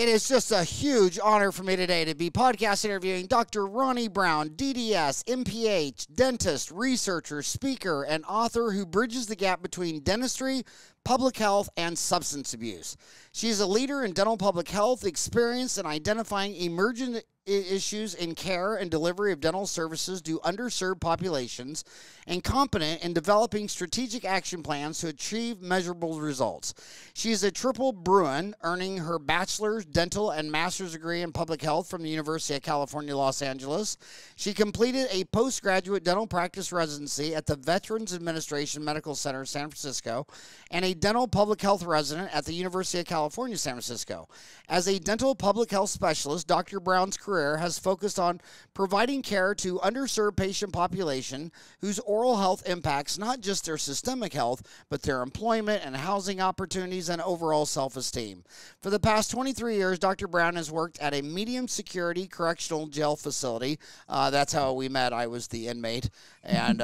It is just a huge honor for me today to be podcast interviewing Dr. Ronnie Brown, DDS, MPH, dentist, researcher, speaker, and author who bridges the gap between dentistry, public health, and substance abuse. She is a leader in dental public health, experienced in identifying emergent issues in care and delivery of dental services to underserved populations, and competent in developing strategic action plans to achieve measurable results. She is a triple Bruin, earning her bachelor's, dental, and master's degree in public health from the University of California, Los Angeles. She completed a postgraduate dental practice residency at the Veterans Administration Medical Center, San Francisco, and a dental public health resident at the University of California, San Francisco. As a dental public health specialist, Dr. Brown's career has focused on providing care to underserved patient population whose oral health impacts not just their systemic health, but their employment and housing opportunities and overall self-esteem. For the past 23 years, Dr. Brown has worked at a medium security correctional jail facility. That's how we met. I was the inmate. And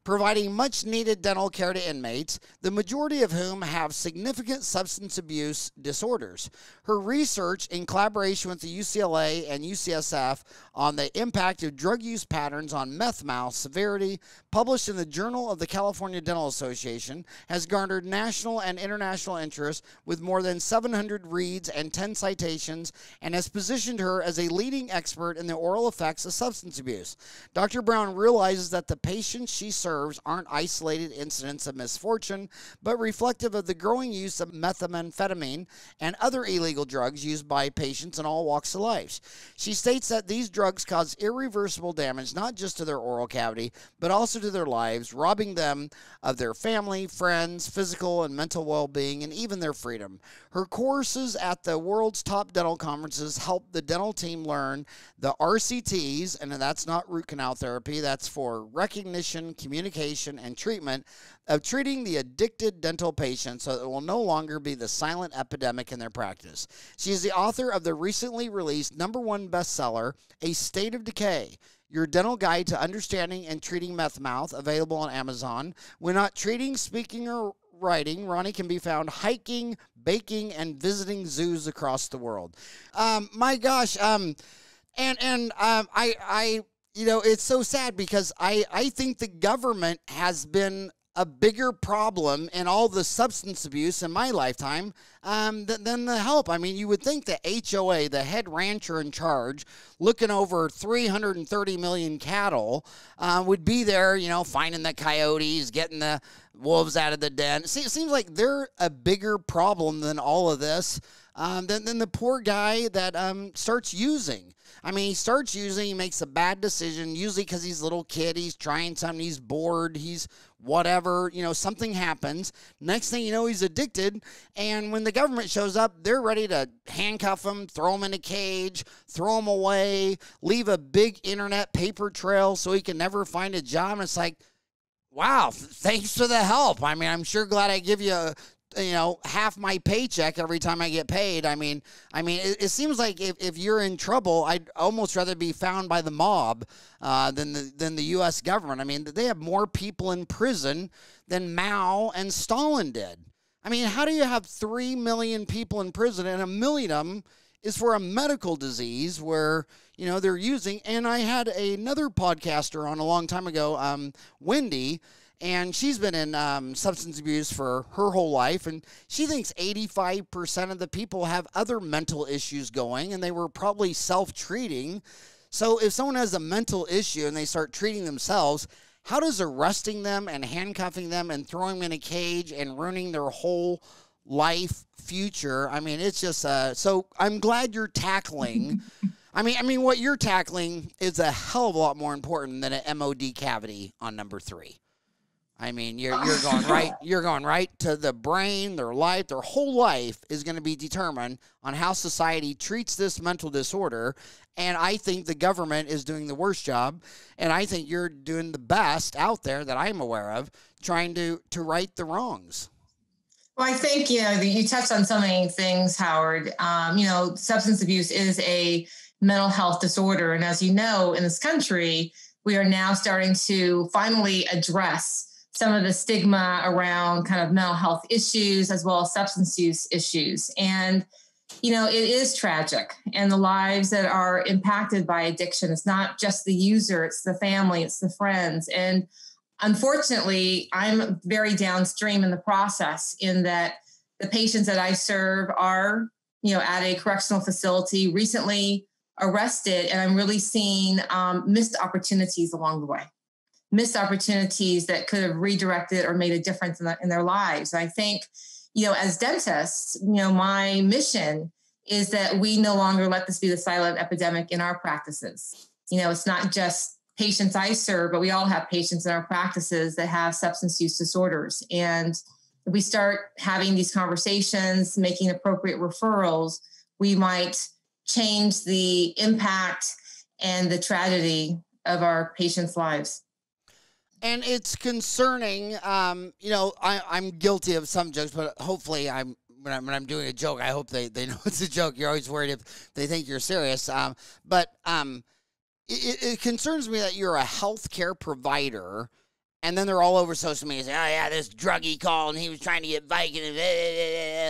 providing much needed dental care to inmates, the majority of whom have significant substance abuse disorders. Her research, in collaboration with the UCLA and UCSF on the impact of drug use patterns on meth mouse severity, published in the Journal of the California Dental Association, has garnered national and international interest with more than 700 reads and 10 citations, and has positioned her as a leading expert in the oral effects of substance abuse. Dr. Brown realizes that the patients she serves aren't isolated incidents of misfortune, but reflective of the growing use of methamphetamine and other illegal drugs used by patients in all walks of life. She states that these drugs cause irreversible damage not just to their oral cavity, but also to their lives, robbing them of their family, friends, physical and mental well-being, and even their freedom. Her courses at the world's top dental conferences help the dental team learn the RCTs, and that's not root canal therapy, that's for recognition, communication, and treatment of treating the addicted dental patients so that it will no longer be the silent epidemic in their practice. She is the author of the recently released #1 bestseller, A State of Decay, Your Dental Guide to Understanding and Treating Meth Mouth, available on Amazon. When not treating, speaking, or writing, Ronnie can be found hiking, baking, and visiting zoos across the world. My gosh, you know, it's so sad because I think the government has been a bigger problem in all the substance abuse in my lifetime than the help. I mean, you would think the HOA, the head rancher in charge, looking over 330 million cattle, would be there, you know, finding the coyotes, getting the wolves out of the den. See, it seems like they're a bigger problem than all of this, than the poor guy that starts using. I mean, he starts using, he makes a bad decision, usually because he's a little kid, he's trying something, he's bored, he's whatever, you know, something happens. Next thing you know, he's addicted, and when the government shows up, they're ready to handcuff him, throw him in a cage, throw him away, leave a big internet paper trail so he can never find a job. And it's like, wow, thanks for the help. I mean, I'm sure glad I give you half my paycheck every time I get paid. I mean, it seems like if you're in trouble, I'd almost rather be found by the mob than the U.S. government. I mean, they have more people in prison than Mao and Stalin did. I mean, how do you have 3 million people in prison and 1 million of them is for a medical disease where, you know, they're using? And I had another podcaster on a long time ago, Wendy, and she's been in substance abuse for her whole life, and she thinks 85% of the people have other mental issues going, and they were probably self-treating. So if someone has a mental issue and they start treating themselves, how does arresting them and handcuffing them and throwing them in a cage and ruining their whole life future? I mean, it's just so I'm glad you're tackling. I mean, what you're tackling is a hell of a lot more important than an MOD cavity on #3. I mean, you're going right. You're going right to the brain. Their life, their whole life is going to be determined on how society treats this mental disorder. And I think the government is doing the worst job. And I think you're doing the best out there that I'm aware of, trying to right the wrongs. Well, I think, you touched on so many things, Howard. Substance abuse is a mental health disorder. And as you know, in this country, we are now starting to finally address some of the stigma around kind of mental health issues as well as substance use issues. And, It is tragic, and the lives that are impacted by addiction, it's not just the user, it's the family, it's the friends. And unfortunately, I'm very downstream in the process in that the patients that I serve are, at a correctional facility, recently arrested, and I'm really seeing missed opportunities along the way. Missed opportunities that could have redirected or made a difference in their lives. And I think, as dentists, my mission is that we no longer let this be the silent epidemic in our practices. It's not just patients I serve, but we all have patients in our practices that have substance use disorders. And if we start having these conversations, making appropriate referrals, we might change the impact and the tragedy of our patients' lives. And it's concerning. I'm guilty of some jokes, but hopefully when I'm doing a joke, I hope they know it's a joke. You're always worried if they think you're serious. But it concerns me that you're a healthcare provider, and then they're all over social media saying, "Oh yeah, this druggie called and he was trying to get Vicodin."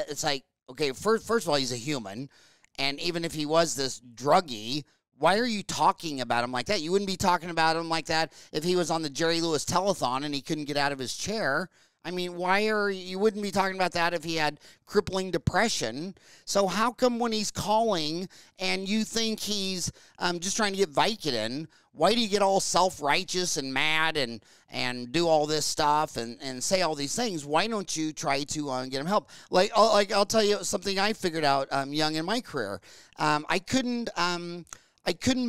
It's like, okay, first of all, he's a human, and even if he was this druggie, why are you talking about him like that? You wouldn't be talking about him like that if he was on the Jerry Lewis telethon and he couldn't get out of his chair. I mean, you wouldn't be talking about that if he had crippling depression. So how come when he's calling and you think he's just trying to get Vicodin, why do you get all self-righteous and mad and do all this stuff and say all these things? Why don't you try to get him help? I'll tell you something I figured out young in my career. I couldn't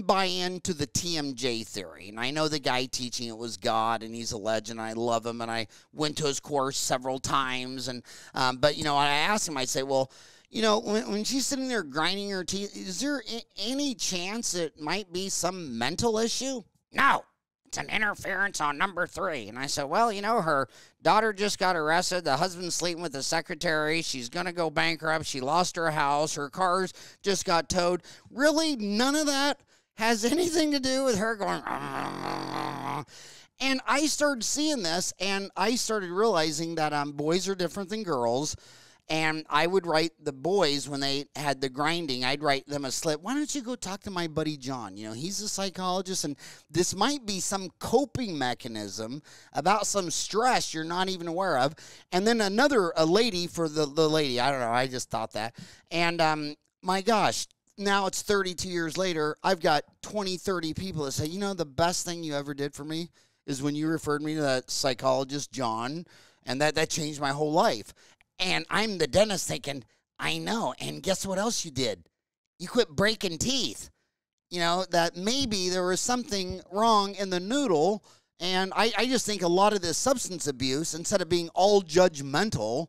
buy into the Tmj Theory. And I know the guy teaching it was God, and he's a legend. I love him, and I went to his course several times. But I asked him, I say, well, when she's sitting there grinding her teeth, is there any chance it might be some mental issue? No. It's an interference on number 3. And I said, well, her daughter just got arrested. The husband's sleeping with the secretary. She's going to go bankrupt. She lost her house. Her cars just got towed. Really, none of that has anything to do with her going, "Argh." And I started seeing this, and I started realizing that boys are different than girls. And I would write the boys when they had the grinding, I'd write them a slip. Why don't you go talk to my buddy John? He's a psychologist, and this might be some coping mechanism about some stress you're not even aware of. And then a lady for the lady. I don't know. I just thought that. And my gosh, now it's 32 years later. I've got 20, 30 people that say, the best thing you ever did for me is when you referred me to that psychologist, John, and that changed my whole life. And I'm the dentist thinking, I know. And guess what else you did? You quit breaking teeth. That maybe there was something wrong in the noodle. And I just think a lot of this substance abuse, instead of being all judgmental,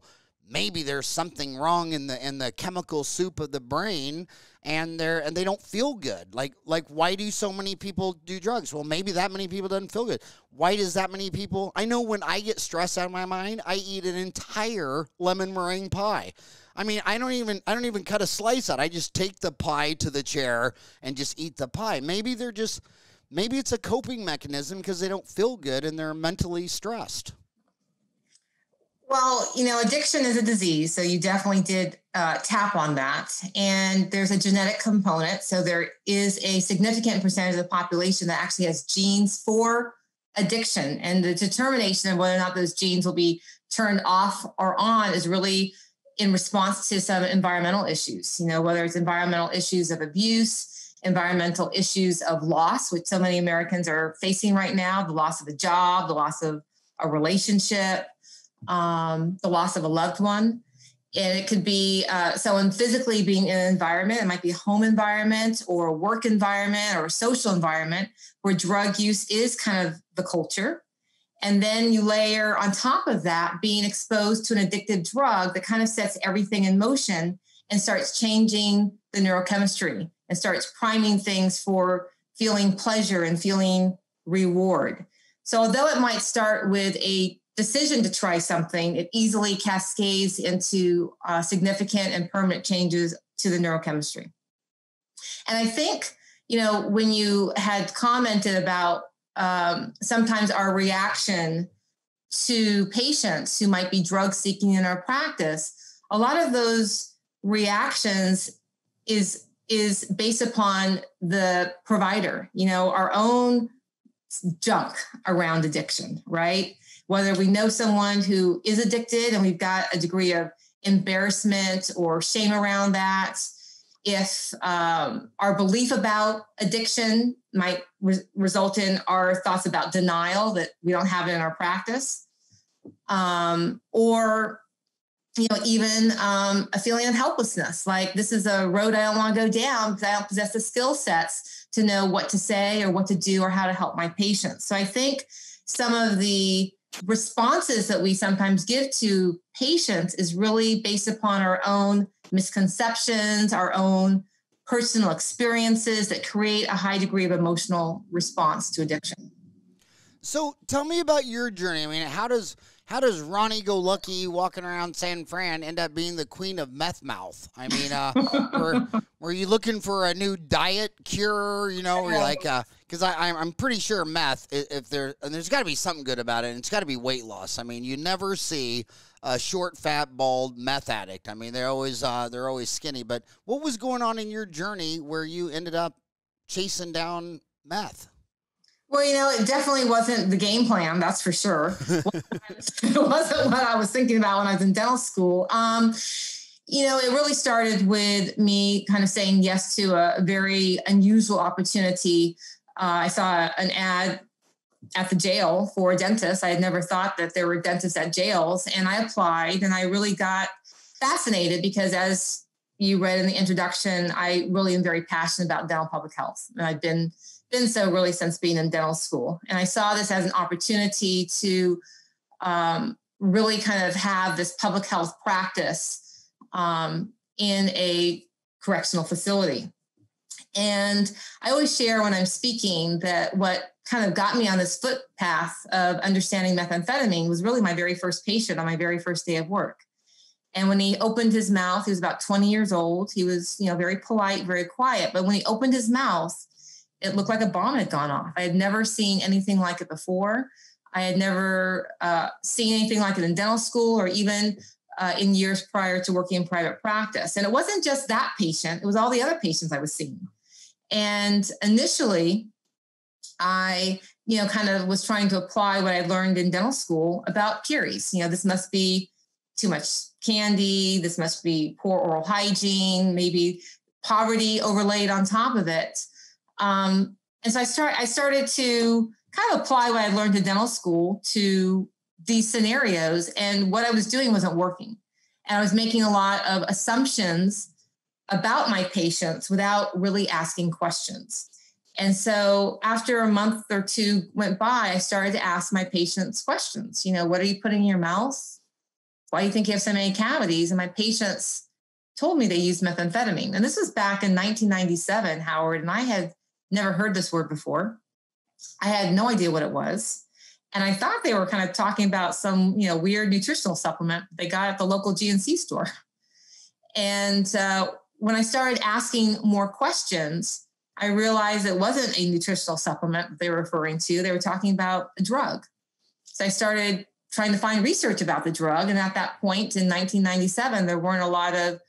maybe there's something wrong in the chemical soup of the brain, and they don't feel good. Like why do so many people do drugs? Well, maybe that many people doesn't feel good. Why does that many people? I know when I get stressed out of my mind, I eat an entire lemon meringue pie. I mean, I don't even cut a slice out. I just take the pie to the chair and just eat the pie. Maybe it's a coping mechanism because they don't feel good and they're mentally stressed. Well, addiction is a disease, so you definitely did tap on that. And there's a genetic component. So there is a significant percentage of the population that actually has genes for addiction. And the determination of whether or not those genes will be turned off or on is really in response to some environmental issues, whether it's environmental issues of abuse, environmental issues of loss, which so many Americans are facing right now, the loss of a job, the loss of a relationship, the loss of a loved one. And it could be someone physically being in an environment. It might be a home environment or a work environment or a social environment where drug use is kind of the culture. And then you layer on top of that being exposed to an addictive drug that kind of sets everything in motion and starts changing the neurochemistry and starts priming things for feeling pleasure and feeling reward. So although it might start with a decision to try something, it easily cascades into significant and permanent changes to the neurochemistry. And I think, when you had commented about sometimes our reaction to patients who might be drug seeking in our practice, a lot of those reactions is based upon the provider, our own junk around addiction, right? Whether we know someone who is addicted and we've got a degree of embarrassment or shame around that, if our belief about addiction might result in our thoughts about denial that we don't have it in our practice, or even a feeling of helplessness, like this is a road I don't want to go down because I don't possess the skill sets to know what to say or what to do or how to help my patients. So I think some of the responses that we sometimes give to patients is really based upon our own misconceptions, our own personal experiences that create a high degree of emotional response to addiction. So tell me about your journey. I mean, how does Ronnie Go Lucky walking around San Fran end up being the queen of meth mouth? I mean, were you looking for a new diet cure? Were you like, because I'm pretty sure meth, if there's got to be something good about it, and it's got to be weight loss. I mean, you never see a short, fat, bald meth addict. I mean, they're always skinny. But what was going on in your journey where you ended up chasing down meth? Well, it definitely wasn't the game plan, that's for sure. It wasn't what I was thinking about when I was in dental school. It really started with me kind of saying yes to a very unusual opportunity. I saw an ad at the jail for a dentist. I had never thought that there were dentists at jails, and I applied, and I really got fascinated because, as you read in the introduction, I really am very passionate about dental public health, and I've been so really since being in dental school. And I saw this as an opportunity to really kind of have this public health practice in a correctional facility. And I always share when I'm speaking that what kind of got me on this footpath of understanding methamphetamine was really my very first patient on my very first day of work. And when he opened his mouth, he was about 20 years old. He was, very polite, very quiet. But when he opened his mouth, it looked like a bomb had gone off. I had never seen anything like it before. I had never seen anything like it in dental school or even in years prior to working in private practice. And it wasn't just that patient. It was all the other patients I was seeing. And initially, I, kind of was trying to apply what I learned in dental school about caries. This must be too much candy. This must be poor oral hygiene, maybe poverty overlaid on top of it. And so I started to kind of apply what I learned in dental school to these scenarios. And what I was doing wasn't working. And I was making a lot of assumptions about my patients without really asking questions. And so after a month or two went by, I started to ask my patients questions. What are you putting in your mouth? Why do you think you have so many cavities? And my patients told me they used methamphetamine. And this was back in 1997, Howard, and I had never heard this word before. I had no idea what it was. And I thought they were kind of talking about some, weird nutritional supplement they got at the local GNC store. And when I started asking more questions, I realized it wasn't a nutritional supplement they were referring to. They were talking about a drug. So I started trying to find research about the drug. And at that point in 1997, there weren't a lot of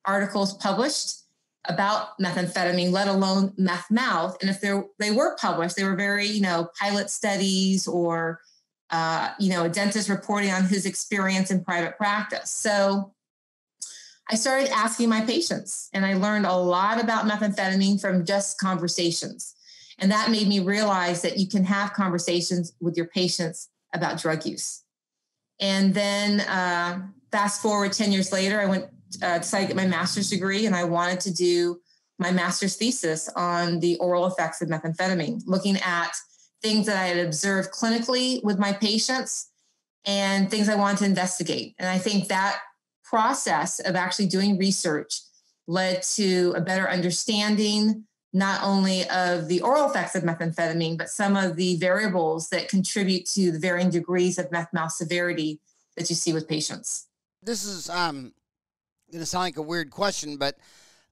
articles published about methamphetamine, let alone meth mouth. And if they were published, they were very, pilot studies or, a dentist reporting on his experience in private practice. So I started asking my patients, and I learned a lot about methamphetamine from just conversations. And that made me realize that you can have conversations with your patients about drug use. And then fast forward 10 years later, I went decided to get my master's degree, and I wanted to do my master's thesis on the oral effects of methamphetamine, looking at things that I had observed clinically with my patients and things I wanted to investigate. And I think that process of actually doing research led to a better understanding, not only of the oral effects of methamphetamine, but some of the variables that contribute to the varying degrees of meth mouth severity that you see with patients. This is going to sound like a weird question, but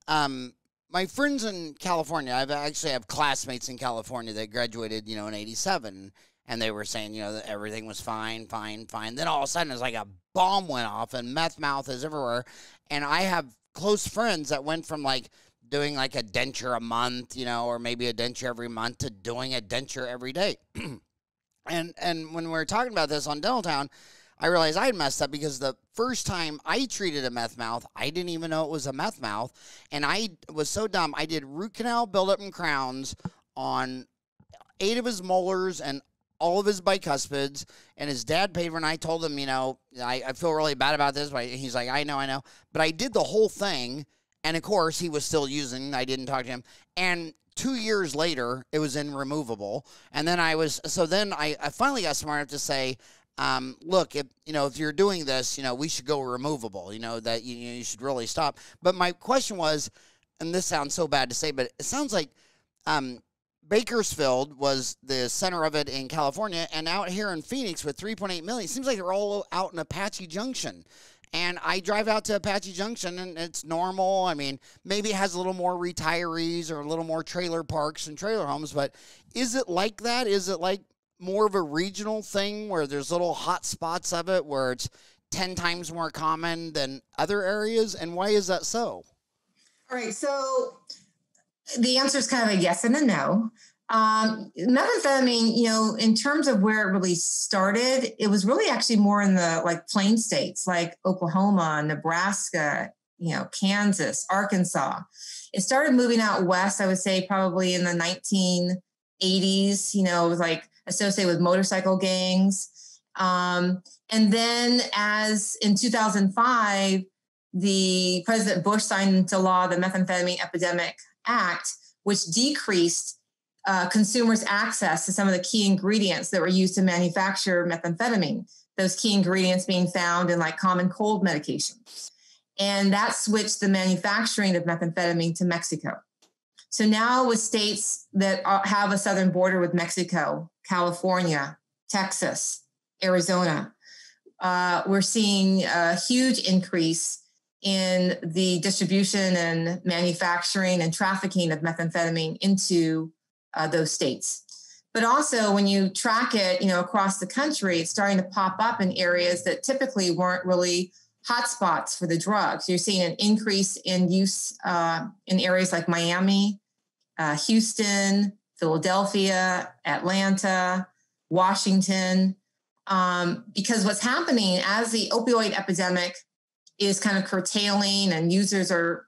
my friends in California, I actually have classmates in California that graduated, in 87, and they were saying, that everything was fine. Then all of a sudden, it's like a bomb went off, and meth mouth is everywhere. And I have close friends that went from, like, doing like a denture a month, you know, or maybe a denture every month to doing a denture every day. And when we were talking about this on Dental Town, I realized I had messed up because the first time I treated a meth mouth, I didn't even know it was a meth mouth. And I was so dumb. I did root canal buildup and crowns on 8 of his molars and all of his bicuspids. And his dad paid for it. And I told him, you know, I feel really bad about this. But he's like, I know. But I did the whole thing. And, of course, he was still using. I didn't talk to him. And 2 years later, it was irremovable. And then I finally got smart enough to say, look, if you're doing this, you know, we should go removable, you know, that you should really stop. But my question was, and this sounds so bad to say, but it sounds like Bakersfield was the center of it in California, and out here in Phoenix with 3.8 million, it seems like they're all out in Apache Junction. And I drive out to Apache Junction, and it's normal. I mean, maybe it has a little more retirees or a little more trailer parks and trailer homes, but is it like that? Is it like more of a regional thing where there's little hot spots of it where it's 10 times more common than other areas? And why is that so? All right, so the answer is kind of a yes and a no. Methamphetamine, you know, in terms of where it really started, it was really actually more in the like plain states like Oklahoma, Nebraska, you know, Kansas, Arkansas. It started moving out west, I would say probably in the 1980s, you know, it was like associated with motorcycle gangs. And then as in 2005, the President Bush signed into law the Methamphetamine Epidemic Act, which decreased consumers' access to some of the key ingredients that were used to manufacture methamphetamine, those key ingredients being found in like common cold medications. And that switched the manufacturing of methamphetamine to Mexico. So now with states that have a southern border with Mexico, California, Texas, Arizona, we're seeing a huge increase in the distribution and manufacturing and trafficking of methamphetamine into those states. But also when you track it, you know, across the country, it's starting to pop up in areas that typically weren't really hotspots for the drugs. You're seeing an increase in use in areas like Miami, Houston, Philadelphia, Atlanta, Washington, because what's happening as the opioid epidemic is kind of curtailing and users are,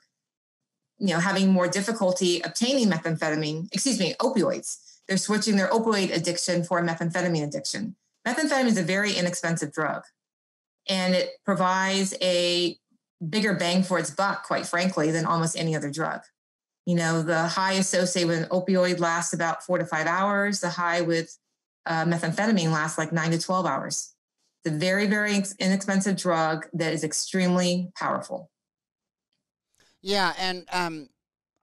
you know, having more difficulty obtaining opioids. They're switching their opioid addiction for a methamphetamine addiction. Methamphetamine is a very inexpensive drug, and it provides a bigger bang for its buck, quite frankly, than almost any other drug. You know, the high associated with an opioid lasts about 4 to 5 hours. The high with methamphetamine lasts like 9 to 12 hours. It's a very, very inexpensive drug that is extremely powerful. Yeah, and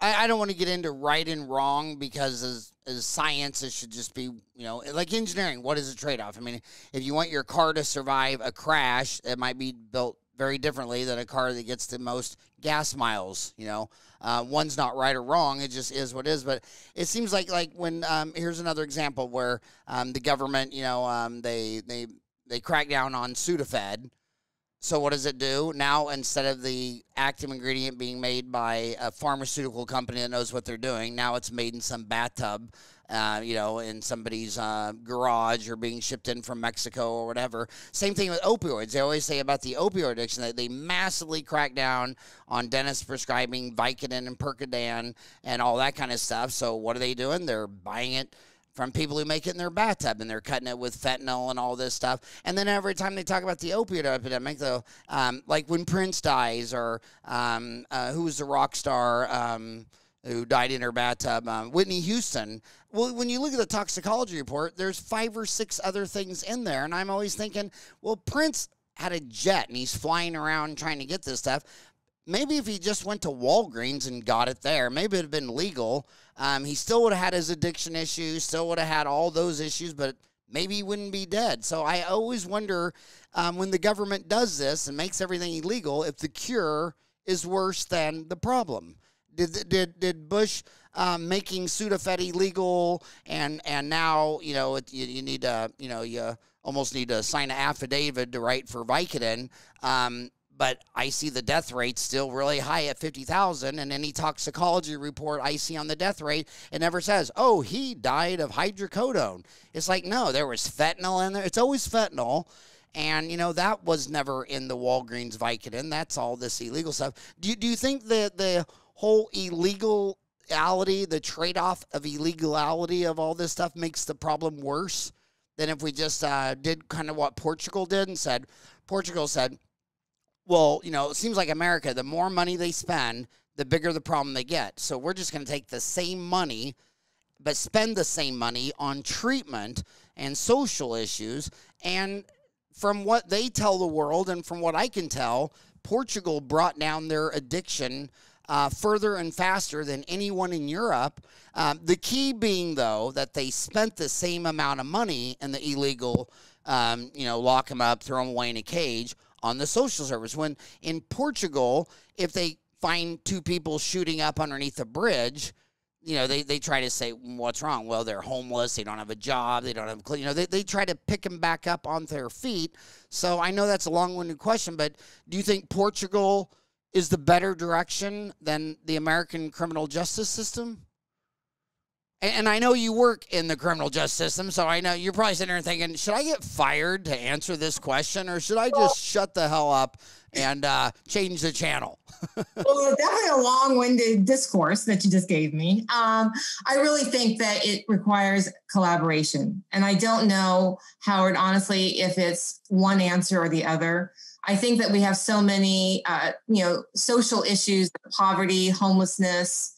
I don't want to get into right and wrong because as science, it should just be, you know, like engineering. What is the trade-off? I mean, if you want your car to survive a crash, it might be built very differently than a car that gets the most gas miles, you know. One's not right or wrong. It just is what it is. But it seems like when here's another example where the government, you know, they crack down on Sudafed. So what does it do? Now, instead of the active ingredient being made by a pharmaceutical company that knows what they're doing, now it's made in some bathtub, you know, in somebody's garage or being shipped in from Mexico or whatever. Same thing with opioids. They always say about the opioid addiction that they massively crack down on dentists prescribing Vicodin and Percodan and all that kind of stuff. So what are they doing? They're buying it from people who make it in their bathtub, and they're cutting it with fentanyl and all this stuff. And then every time they talk about the opioid epidemic, though, like when Prince dies, or who was the rock star who died in her bathtub, Whitney Houston. Well, when you look at the toxicology report, there's 5 or 6 other things in there, and I'm always thinking, well, Prince had a jet, and he's flying around trying to get this stuff. Maybe if he just went to Walgreens and got it there, maybe it would have been legal. He still would have had his addiction issues, still would have had all those issues, but maybe he wouldn't be dead. So I always wonder when the government does this and makes everything illegal, if the cure is worse than the problem. Did Bush making Sudafed illegal and now, you know, you need to, you know, you almost need to sign an affidavit to write for Vicodin, but I see the death rate still really high at 50,000. And any toxicology report I see on the death rate, it never says, oh, he died of hydrocodone. It's like, no, there was fentanyl in there. It's always fentanyl. And, you know, that was never in the Walgreens Vicodin. That's all this illegal stuff. Do you think that the whole illegality, the trade-off of illegality of all this stuff makes the problem worse than if we just did kind of what Portugal did and said, Portugal said, well, you know, it seems like America, the more money they spend, the bigger the problem they get. So we're just going to take the same money, but spend the same money on treatment and social issues. And from what they tell the world and from what I can tell, Portugal brought down their addiction further and faster than anyone in Europe. The key being, though, that they spent the same amount of money in the illegal, you know, lock them up, throw them away in a cage on the social service. When in Portugal, if they find two people shooting up underneath a bridge, you know, they try to say, what's wrong? Well, they're homeless. They don't have a job. They don't have, you know, they try to pick them back up on their feet. So I know that's a long-winded question, but do you think Portugal is the better direction than the American criminal justice system? And I know you work in the criminal justice system, so I know you're probably sitting there thinking, should I get fired to answer this question, or should I just shut the hell up and change the channel? Well, definitely a long-winded discourse that you just gave me. I really think that it requires collaboration. And I don't know, Howard, honestly, if it's one answer or the other. I think that we have so many, you know, social issues, poverty, homelessness,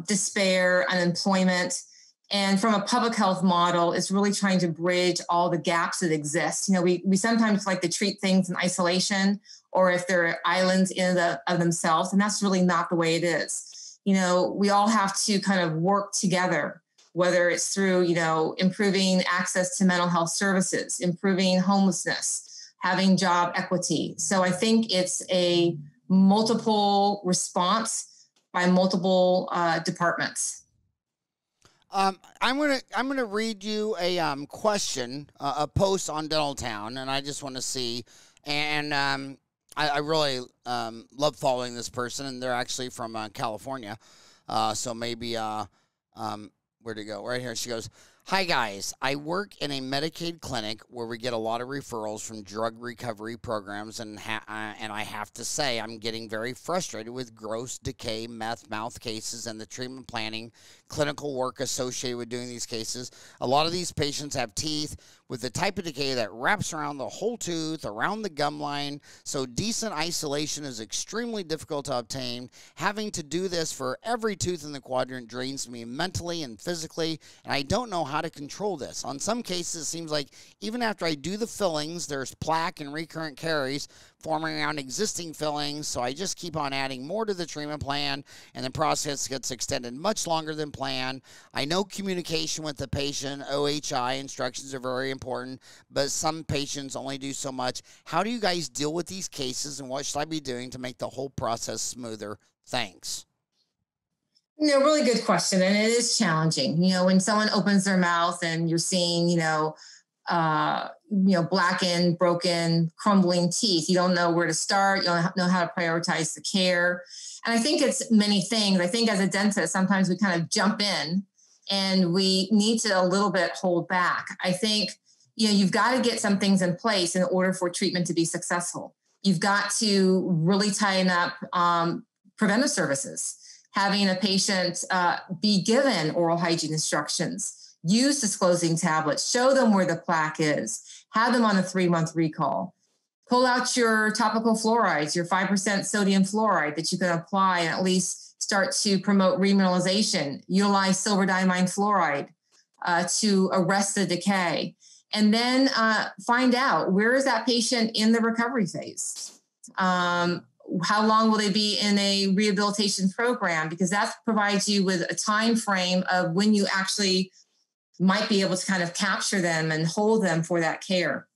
despair, unemployment. And from a public health model, it's really trying to bridge all the gaps that exist. You know, we sometimes like to treat things in isolation, or if they're islands in of themselves, and that's really not the way it is. You know, we all have to kind of work together, whether it's through, you know, improving access to mental health services, improving homelessness, having job equity. So I think it's a multiple response by multiple departments. I'm gonna read you a question, a post on Dental Town, and I just want to see. And I really love following this person, and they're actually from California. So maybe where'd it go? Right here. She goes, "Hi guys, I work in a Medicaid clinic where we get a lot of referrals from drug recovery programs, and I have to say I'm getting very frustrated with gross decay meth mouth cases and the treatment planning, clinical work associated with doing these cases. A lot of these patients have teeth with the type of decay that wraps around the whole tooth, around the gum line, so decent isolation is extremely difficult to obtain. Having to do this for every tooth in the quadrant drains me mentally and physically, and I don't know how to control this. On some cases, it seems like even after I do the fillings, there's plaque and recurrent caries forming around existing fillings, so I just keep on adding more to the treatment plan, and the process gets extended much longer than planned. I know communication with the patient, OHI instructions are very important, but some patients only do so much. How do you guys deal with these cases, and what should I be doing to make the whole process smoother? Thanks." You know, really good question. And it is challenging. You know, when someone opens their mouth and you're seeing, blackened, broken, crumbling teeth, you don't know where to start. You don't know how to prioritize the care. And I think it's many things. I think as a dentist, sometimes we kind of jump in and we need to a little bit hold back. I think, you know, you've got to get some things in place in order for treatment to be successful. You've got to really tighten up preventive services. Having a patient be given oral hygiene instructions, use disclosing tablets, show them where the plaque is, have them on a 3-month recall, pull out your topical fluorides, your 5% sodium fluoride that you can apply and at least start to promote remineralization, utilize silver diamine fluoride to arrest the decay, and then find out where is that patient in the recovery phase. How long will they be in a rehabilitation program? Because that provides you with a time frame of when you actually might be able to kind of capture them and hold them for that care.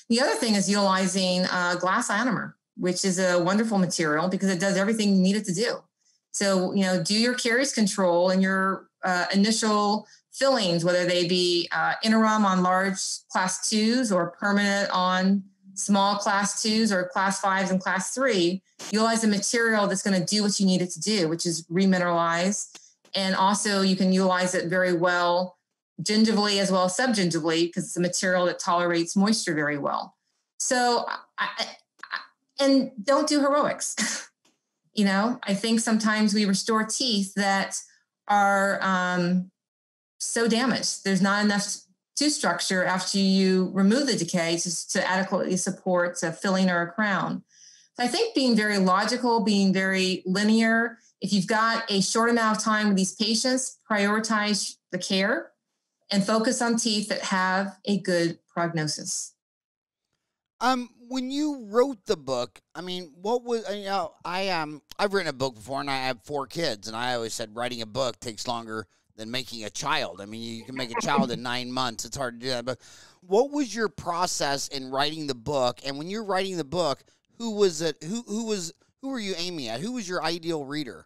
The other thing is utilizing glass ionomer, which is a wonderful material because it does everything you need it to do. So, you know, do your caries control and your initial fillings, whether they be interim on large class 2s or permanent on small class 2s or class 5s and class 3, utilize a material that's going to do what you need it to do, which is remineralize. And also you can utilize it very well gingivally as well as subgingivally, because it's a material that tolerates moisture very well. So, and don't do heroics. I think sometimes we restore teeth that are so damaged. There's not enough tooth structure after you remove the decay to adequately support a filling or a crown. So I think being very logical, being very linear, if you've got a short amount of time with these patients, prioritize the care and focus on teeth that have a good prognosis. When you wrote the book, I mean, what was, I've written a book before and I have 4 kids, and I always said writing a book takes longer than making a child. I mean, you can make a child in 9 months. It's hard to do that. But what was your process in writing the book? And when you're writing the book, who was it? Who were you aiming at? Who was your ideal reader?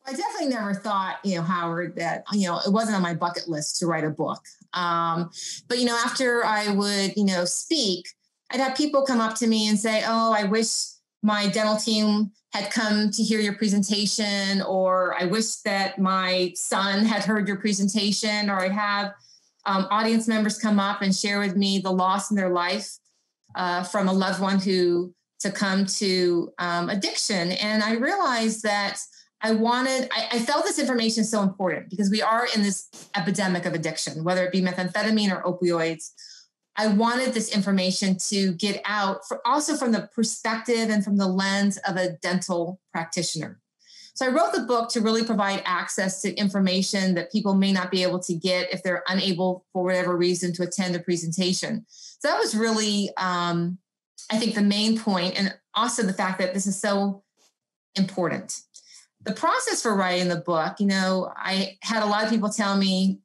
I definitely never thought, Howard, that, it wasn't on my bucket list to write a book. But, after I would, speak, I'd have people come up to me and say, oh, I wish my dental team had come to hear your presentation, or I wish that my son had heard your presentation, or I'd have audience members come up and share with me the loss in their life from a loved one who succumbed to addiction. And I realized that I felt this information so important because we are in this epidemic of addiction, whether it be methamphetamine or opioids. I wanted this information to get out also from the perspective and from the lens of a dental practitioner. So I wrote the book to really provide access to information that people may not be able to get if they're unable for whatever reason to attend a presentation. So that was really, I think, the main point, and also the fact that this is so important. The process for writing the book, I had a lot of people tell me,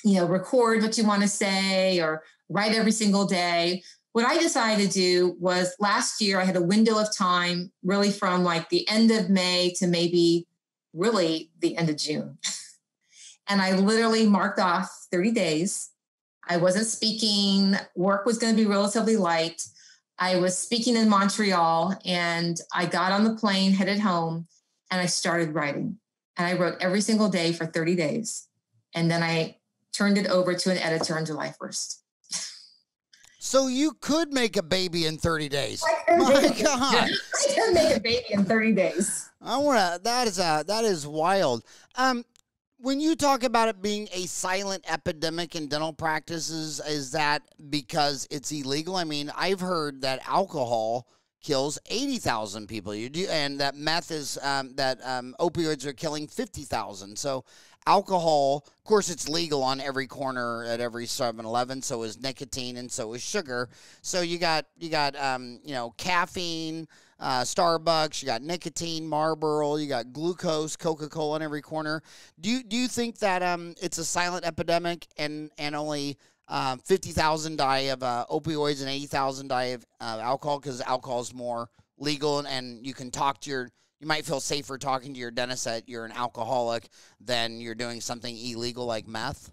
record what you want to say or write every single day. What I decided to do was last year, I had a window of time really from like the end of May to maybe really the end of June. And I literally marked off 30 days. I wasn't speaking. Work was going to be relatively light. I was speaking in Montreal, and I got on the plane, headed home, and I started writing. And I wrote every single day for 30 days. And then I turned it over to an editor on July 1st. So you could make a baby in 30 days. My God. I could make a baby in 30 days. That is wild. When you talk about it being a silent epidemic in dental practices, is that because it's illegal? I mean, I've heard that alcohol kills 80,000 people. And that meth is opioids are killing 50,000. So alcohol, of course, it's legal on every corner at every 7-Eleven. So is nicotine, and so is sugar. So you got caffeine, Starbucks. You got nicotine, Marlboro. You got glucose, Coca-Cola on every corner. Do you think that it's a silent epidemic and only 50,000 die of opioids and 80,000 die of alcohol because alcohol is more legal, and you can talk to you might feel safer talking to your dentist that you're an alcoholic than you're doing something illegal like meth?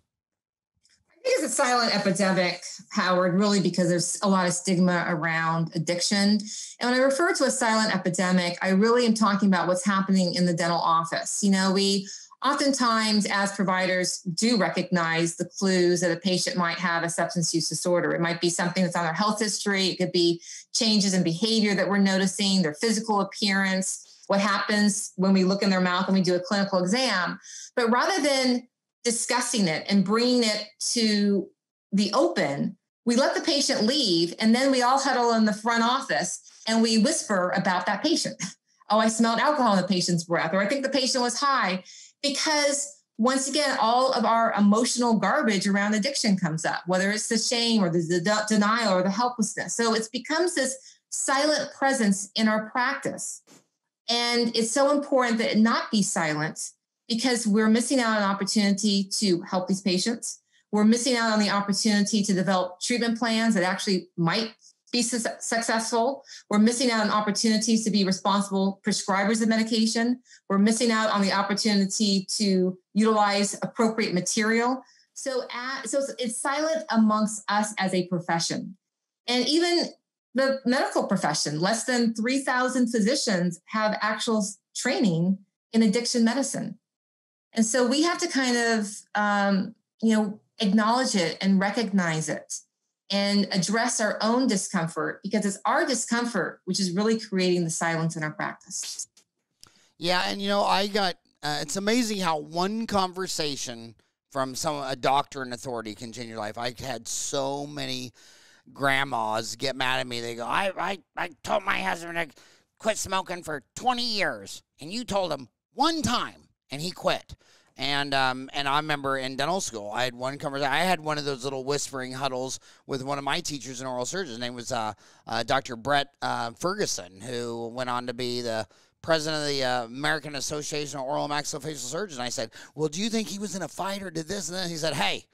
I think it's a silent epidemic, Howard, really because there's a lot of stigma around addiction. And when I refer to a silent epidemic, I really am talking about what's happening in the dental office. We oftentimes, as providers, do recognize the clues that a patient might have a substance use disorder. It might be something that's on their health history. It could be changes in behavior that we're noticing, their physical appearance, what happens when we look in their mouth and we do a clinical exam. But rather than discussing it and bringing it to the open, we let the patient leave, and then we all huddle in the front office and we whisper about that patient. Oh, I smelled alcohol in the patient's breath, or I think the patient was high. Because once again, all of our emotional garbage around addiction comes up, whether it's the shame or the denial or the helplessness. So it becomes this silent presence in our practice. And it's so important that it not be silent, because we're missing out on an opportunity to help these patients. We're missing out on the opportunity to develop treatment plans that actually might be successful. We're missing out on opportunities to be responsible prescribers of medication. We're missing out on the opportunity to utilize appropriate material. So it's silent amongst us as a profession. And even the medical profession. Less than 3,000 physicians have actual training in addiction medicine. And so we have to kind of, acknowledge it and recognize it and address our own discomfort, because it's our discomfort which is really creating the silence in our practice. Yeah, and it's amazing how one conversation from a doctor and authority can change your life. I had so many grandmas get mad at me. They go, I told my husband to quit smoking for 20 years, and you told him one time, and he quit. And I remember in dental school, I had one conversation. I had one of those little whispering huddles with one of my teachers in oral surgery. His name was Dr. Brett Ferguson, who went on to be the president of the American Association of Oral and Maxillofacial Surgeons. And I said, well, do you think he was in a fight or did this and that? He said, hey,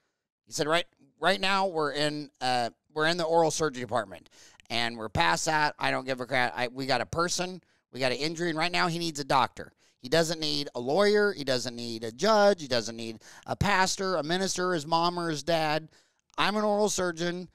right now we're in the oral surgery department, and we're past that. I don't give a crap. We got a person, we got an injury, and right now he needs a doctor. He doesn't need a lawyer. He doesn't need a judge. He doesn't need a pastor, a minister, his mom or his dad. I'm an oral surgeon.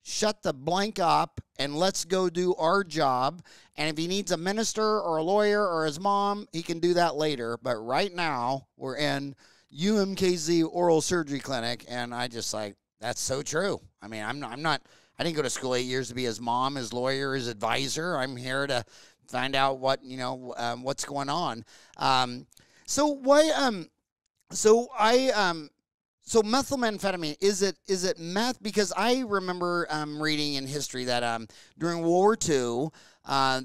Shut the blank up and let's go do our job. And if he needs a minister or a lawyer or his mom, he can do that later. But right now we're in UMKZ Oral Surgery Clinic, and I just that's so true. I mean, I didn't go to school 8 years to be his mom, his lawyer, his advisor. I'm here to find out what's going on. So methamphetamine, is it meth? Because I remember reading in history that during World War II,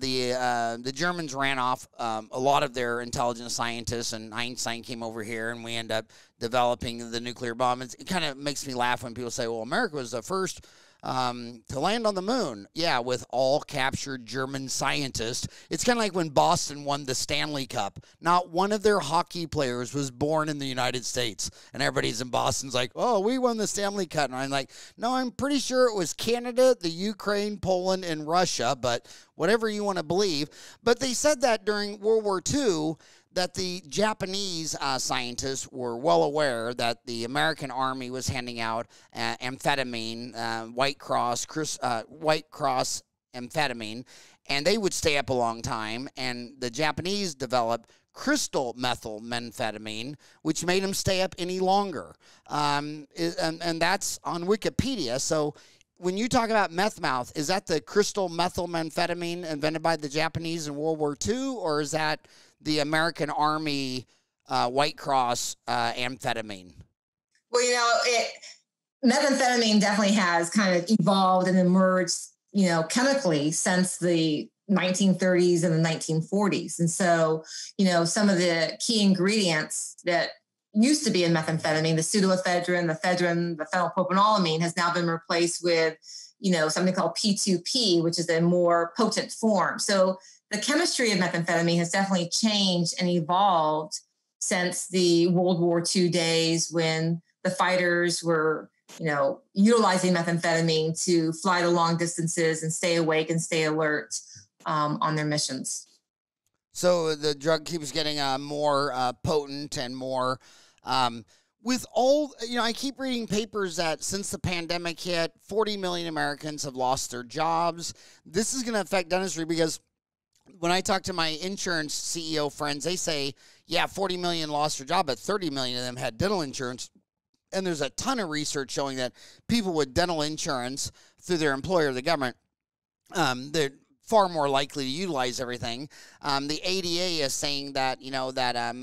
the Germans ran off a lot of their intelligence scientists, and Einstein came over here, and we end up developing the nuclear bomb. It kind of makes me laugh when people say, well, America was the first to land on the moon. Yeah, with all captured German scientists. It's kind of like when Boston won the Stanley Cup. Not one of their hockey players was born in the United States. And everybody's in Boston's like, oh, we won the Stanley Cup. And I'm like, no, I'm pretty sure it was Canada, the Ukraine, Poland, and Russia, but whatever you want to believe. But they said that during World War II, that the Japanese scientists were well aware that the American Army was handing out amphetamine, White Cross amphetamine, and they would stay up a long time. And the Japanese developed crystal methamphetamine, which made them stay up any longer. And that's on Wikipedia. So when you talk about meth mouth, is that the crystal methamphetamine invented by the Japanese in World War II, or is that the American Army White Cross amphetamine? Well, methamphetamine definitely has kind of evolved and emerged, chemically since the 1930s and the 1940s. And so, some of the key ingredients that used to be in methamphetamine, the pseudoephedrine, the ephedrine, the phenylpropanolamine, has now been replaced with, something called P2P, which is a more potent form. So the chemistry of methamphetamine has definitely changed and evolved since the World War II days, when the fighters were, utilizing methamphetamine to fly the long distances and stay awake and stay alert on their missions. So the drug keeps getting more potent and more. With all, I keep reading papers that since the pandemic hit, 40 million Americans have lost their jobs. This is going to affect dentistry, because when I talk to my insurance CEO friends, they say, yeah, 40 million lost their job, but 30 million of them had dental insurance. And there's a ton of research showing that people with dental insurance through their employer, the government, they're far more likely to utilize everything. The ADA is saying that,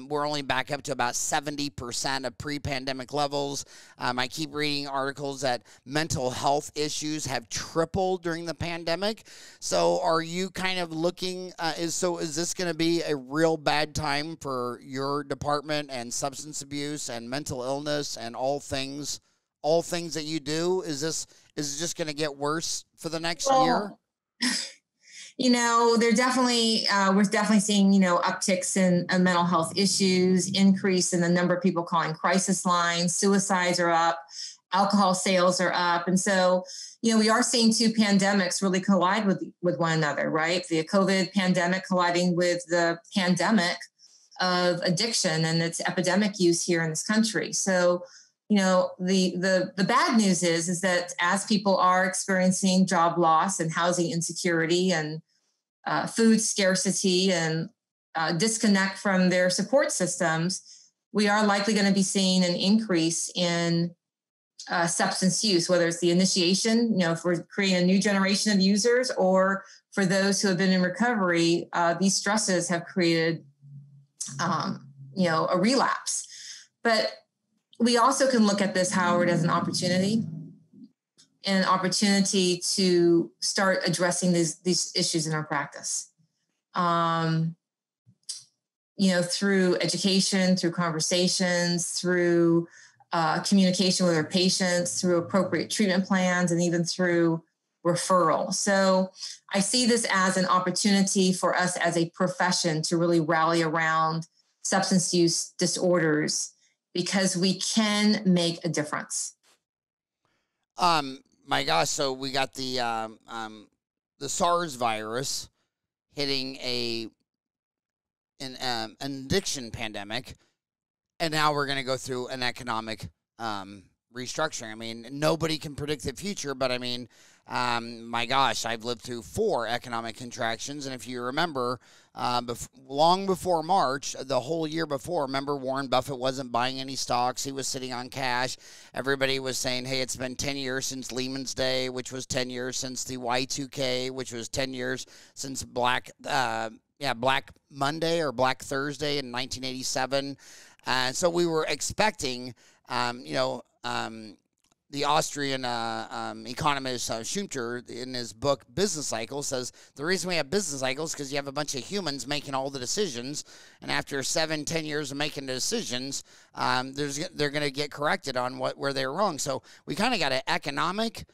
we're only back up to about 70% of pre-pandemic levels. I keep reading articles that mental health issues have tripled during the pandemic. So are you kind of looking, is this going to be a real bad time for your department and substance abuse and mental illness and all things that you do? Is it just going to get worse for the next year? We're definitely seeing, upticks in mental health issues, increase in the number of people calling crisis lines, suicides are up, alcohol sales are up. And so, we are seeing two pandemics really collide with one another, right? The COVID pandemic colliding with the pandemic of addiction and its epidemic use here in this country. So the bad news is that as people are experiencing job loss and housing insecurity and food scarcity and disconnect from their support systems, we are likely going to be seeing an increase in substance use, whether it's the initiation, if we're creating a new generation of users, or for those who have been in recovery, these stresses have created, a relapse. But we also can look at this, Howard, as an opportunity to start addressing these issues in our practice. Through education, through conversations, through communication with our patients, through appropriate treatment plans, and even through referral. So I see this as an opportunity for us as a profession to really rally around substance use disorders, because we can make a difference. My gosh, so we got the SARS virus hitting an addiction pandemic, and now we're going to go through an economic restructuring. I mean, nobody can predict the future, but I mean, my gosh, I've lived through 4 economic contractions, and if you remember, long before March, the whole year before, remember Warren Buffett wasn't buying any stocks. He was sitting on cash. Everybody was saying, hey, it's been 10 years since Lehman's Day, which was 10 years since the Y2K, which was 10 years since Black Monday or Black Thursday in 1987. So we were expecting, the Austrian economist Schumter, in his book Business Cycle, says the reason we have business cycles is because you have a bunch of humans making all the decisions, and after 7-10 years of making the decisions, they're going to get corrected on where they're wrong. So we kind of got an economic,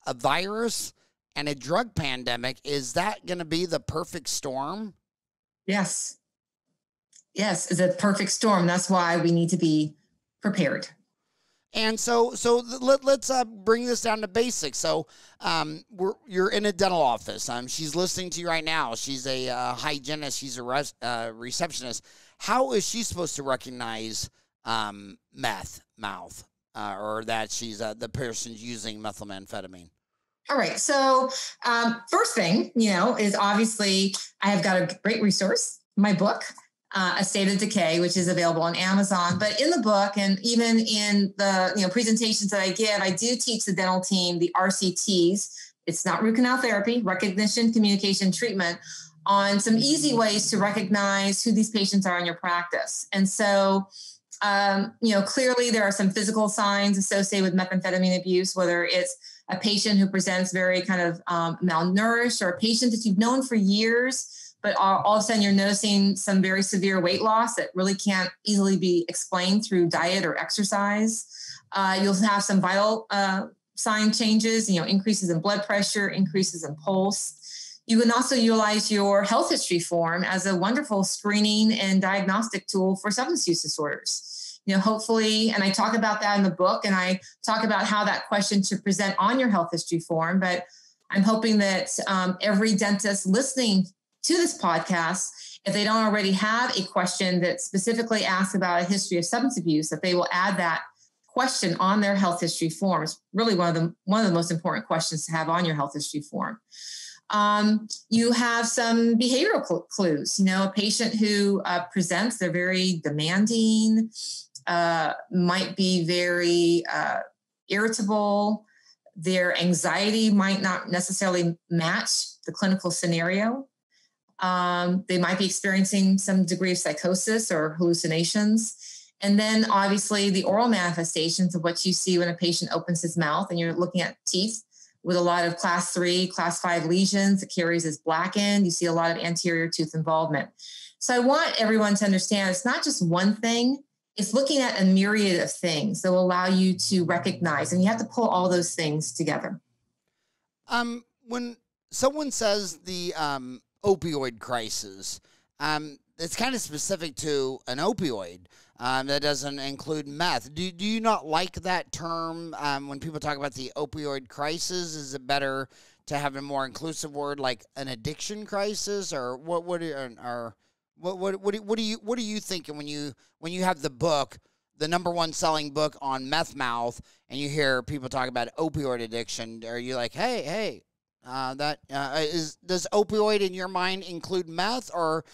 a virus, and a drug pandemic. Is that going to be the perfect storm? Yes. Yes, it's a perfect storm. That's why we need to be prepared. And so let's bring this down to basics. So you're in a dental office. She's listening to you right now. She's a hygienist. She's a receptionist. How is she supposed to recognize meth mouth or that she's the person's using methamphetamine? All right. So first thing, is obviously I have got a great resource, my book, A State of Decay, which is available on Amazon. But in the book, and even in the presentations that I give, I do teach the dental team the RCTs. It's not root canal therapy, recognition, communication, treatment, on some easy ways to recognize who these patients are in your practice. And so, clearly there are some physical signs associated with methamphetamine abuse, whether it's a patient who presents very kind of malnourished, or a patient that you've known for years, but all of a sudden you're noticing some very severe weight loss that really can't easily be explained through diet or exercise. You'll have some vital sign changes, increases in blood pressure, increases in pulse. You can also utilize your health history form as a wonderful screening and diagnostic tool for substance use disorders. Hopefully, and I talk about that in the book, and I talk about how that question should present on your health history form. But I'm hoping that every dentist listening to this podcast, if they don't already have a question that specifically asks about a history of substance abuse, that they will add that question on their health history form. It's really one of the most important questions to have on your health history form. You have some behavioral clues. A patient who presents, they're very demanding, might be very irritable. Their anxiety might not necessarily match the clinical scenario. They might be experiencing some degree of psychosis or hallucinations. And then obviously the oral manifestations of what you see when a patient opens his mouth and you're looking at teeth with a lot of class 3, class 5 lesions. The caries is blackened. You see a lot of anterior tooth involvement. So I want everyone to understand it's not just one thing. It's looking at a myriad of things that will allow you to recognize, and you have to pull all those things together. When someone says the opioid crisis, it's kind of specific to an opioid that doesn't include meth. Do you not like that term when people talk about the opioid crisis? Is it better to have a more inclusive word like an addiction crisis, or what are you thinking when you have the book, the #1 selling book on meth mouth, and you hear people talk about opioid addiction, are you like, hey, does opioid in your mind include meth? Or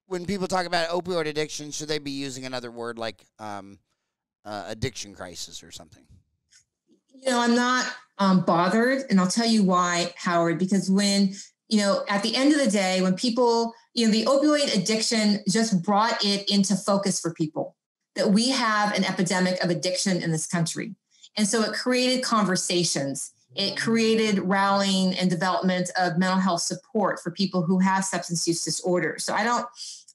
when people talk about opioid addiction, should they be using another word like addiction crisis or something? I'm not bothered, and I'll tell you why, Howard, because when, at the end of the day, when people, the opioid addiction just brought it into focus for people that we have an epidemic of addiction in this country. And so it created conversations. It created rallying and development of mental health support for people who have substance use disorders. So I don't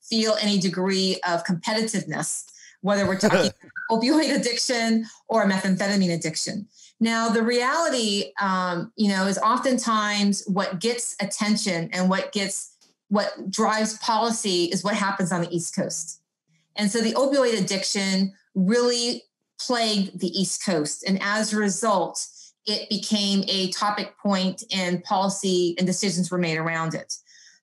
feel any degree of competitiveness, whether we're talking opioid addiction or methamphetamine addiction. Now, the reality, is oftentimes what gets attention and what drives policy is what happens on the East Coast. And so the opioid addiction really plagued the East Coast. And as a result, it became a topic point, and policy and decisions were made around it.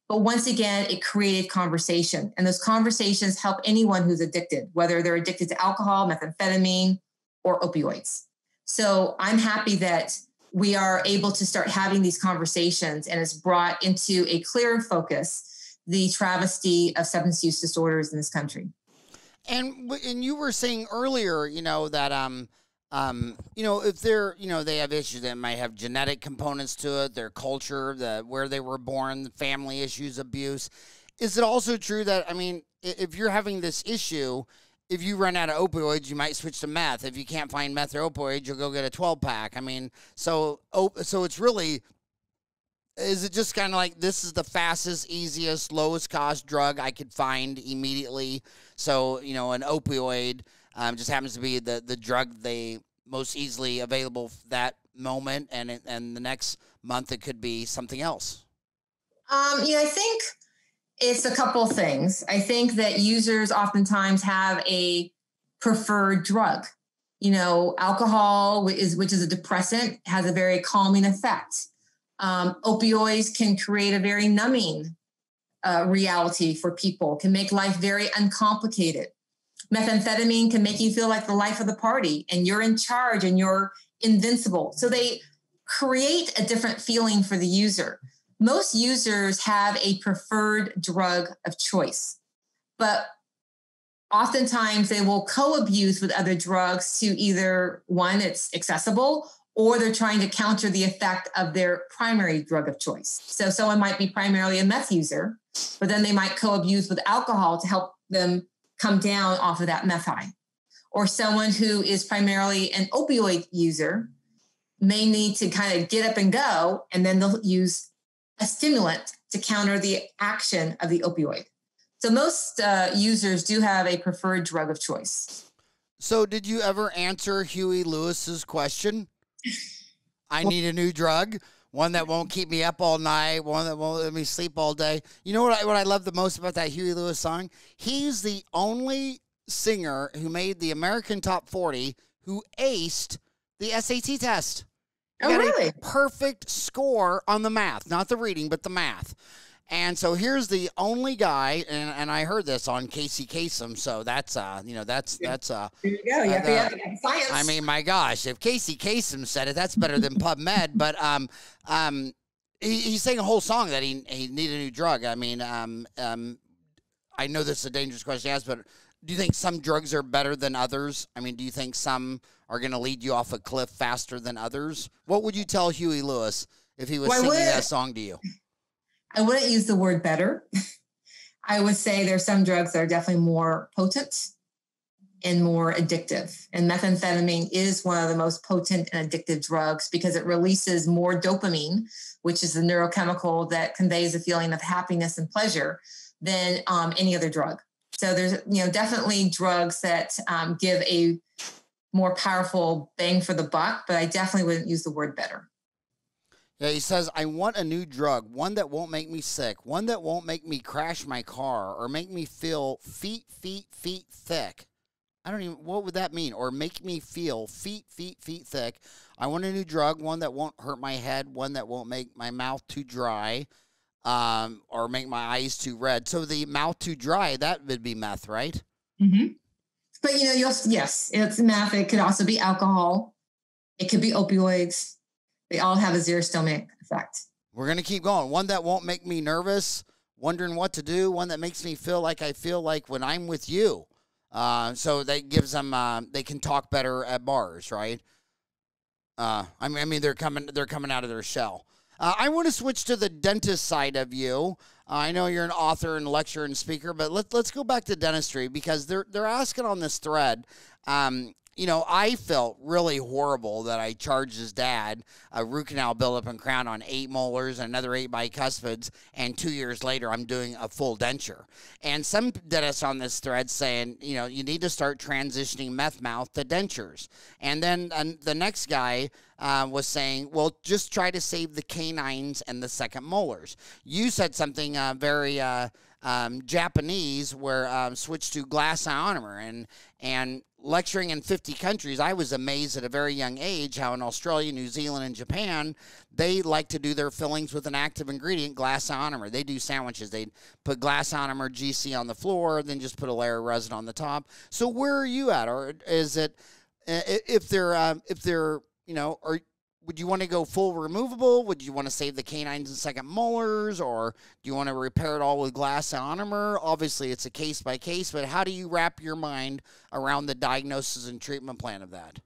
But once again, it created conversation, and those conversations help anyone who's addicted, whether they're addicted to alcohol, methamphetamine, or opioids. So I'm happy that we are able to start having these conversations, and it's brought into a clearer focus the travesty of substance use disorders in this country. And you were saying earlier, that if they're, they have issues that might have genetic components to it, their culture, where they were born, family issues, abuse. Is it also true that, if you're having this issue, if you run out of opioids, you might switch to meth. If you can't find meth or opioids, you'll go get a 12-pack. So it's really, is it just kind of like, this is the fastest, easiest, lowest cost drug I could find immediately? So, an opioid just happens to be the drug they most easily available that moment, and the next month it could be something else. I think it's a couple things. I think that users oftentimes have a preferred drug. Alcohol, which is a depressant, has a very calming effect. Opioids can create a very numbing reality for people, can make life very uncomplicated. Methamphetamine can make you feel like the life of the party, and you're in charge and you're invincible. So they create a different feeling for the user. Most users have a preferred drug of choice, but oftentimes they will co-abuse with other drugs to either, one, it's accessible, or they're trying to counter the effect of their primary drug of choice. So someone might be primarily a meth user, but then they might co-abuse with alcohol to help them come down off of that meth high. Or someone who is primarily an opioid user may need to kind of get up and go, and then they'll use a stimulant to counter the action of the opioid. So most users do have a preferred drug of choice. So did you ever answer Huey Lewis's question? I need a new drug, one that won't keep me up all night, one that won't let me sleep all day. You know what I love the most about that Huey Lewis song? He's the only singer who made the American Top 40 who aced the SAT test. Oh, really? Perfect score on the math, not the reading, but the math. And so here's the only guy, and I heard this on Casey Kasem, so that's there you go. You have to have science. My gosh, if Casey Kasem said it, that's better than PubMed. But he's saying a whole song that he needed a new drug. I know this is a dangerous question to ask, but do you think some drugs are better than others? Do you think some are going to lead you off a cliff faster than others? What would you tell Huey Lewis if he was singing that song to you? I wouldn't use the word better. I would say there's some drugs that are definitely more potent and more addictive. And methamphetamine is one of the most potent and addictive drugs because it releases more dopamine, which is the neurochemical that conveys a feeling of happiness and pleasure, than any other drug. So there's definitely drugs that give a more powerful bang for the buck, but I definitely wouldn't use the word better. Yeah, he says, I want a new drug, one that won't make me sick, one that won't make me crash my car or make me feel feet thick. What would that mean? Or make me feel feet thick. I want a new drug, one that won't hurt my head, one that won't make my mouth too dry, or make my eyes too red. So the mouth too dry, that would be meth, right? Mm-hmm. But, yes, it's meth. It could also be alcohol. It could be opioids. They all have a xerostomach effect. We're going to keep going. One that won't make me nervous, wondering what to do. One that makes me feel like I feel like when I'm with you. So that gives them, they can talk better at bars, right? I mean, they're coming out of their shell. I want to switch to the dentist side of you. I know you're an author and lecturer and speaker, but let's go back to dentistry, because they're asking on this thread. I felt really horrible that I charged his dad a root canal buildup and crown on 8 molars and another 8 bicuspids, and 2 years later I'm doing a full denture. And some dentists on this thread saying, you need to start transitioning meth mouth to dentures. And then the next guy was saying, well, just try to save the canines and the second molars. You said something very Japanese, where switched to glass ionomer, and lecturing in 50 countries, I was amazed at a very young age how in Australia, New Zealand, and Japan, they like to do their fillings with an active ingredient, glass ionomer. They do sandwiches. They put glass ionomer GC on the floor, then just put a layer of resin on the top. So where are you at? Or is it, if they're would you want to go full removable? Would you want to save the canines and second molars? Or do you want to repair it all with glass ionomer? Obviously, it's a case by case, but how do you wrap your mind around the diagnosis and treatment plan of that?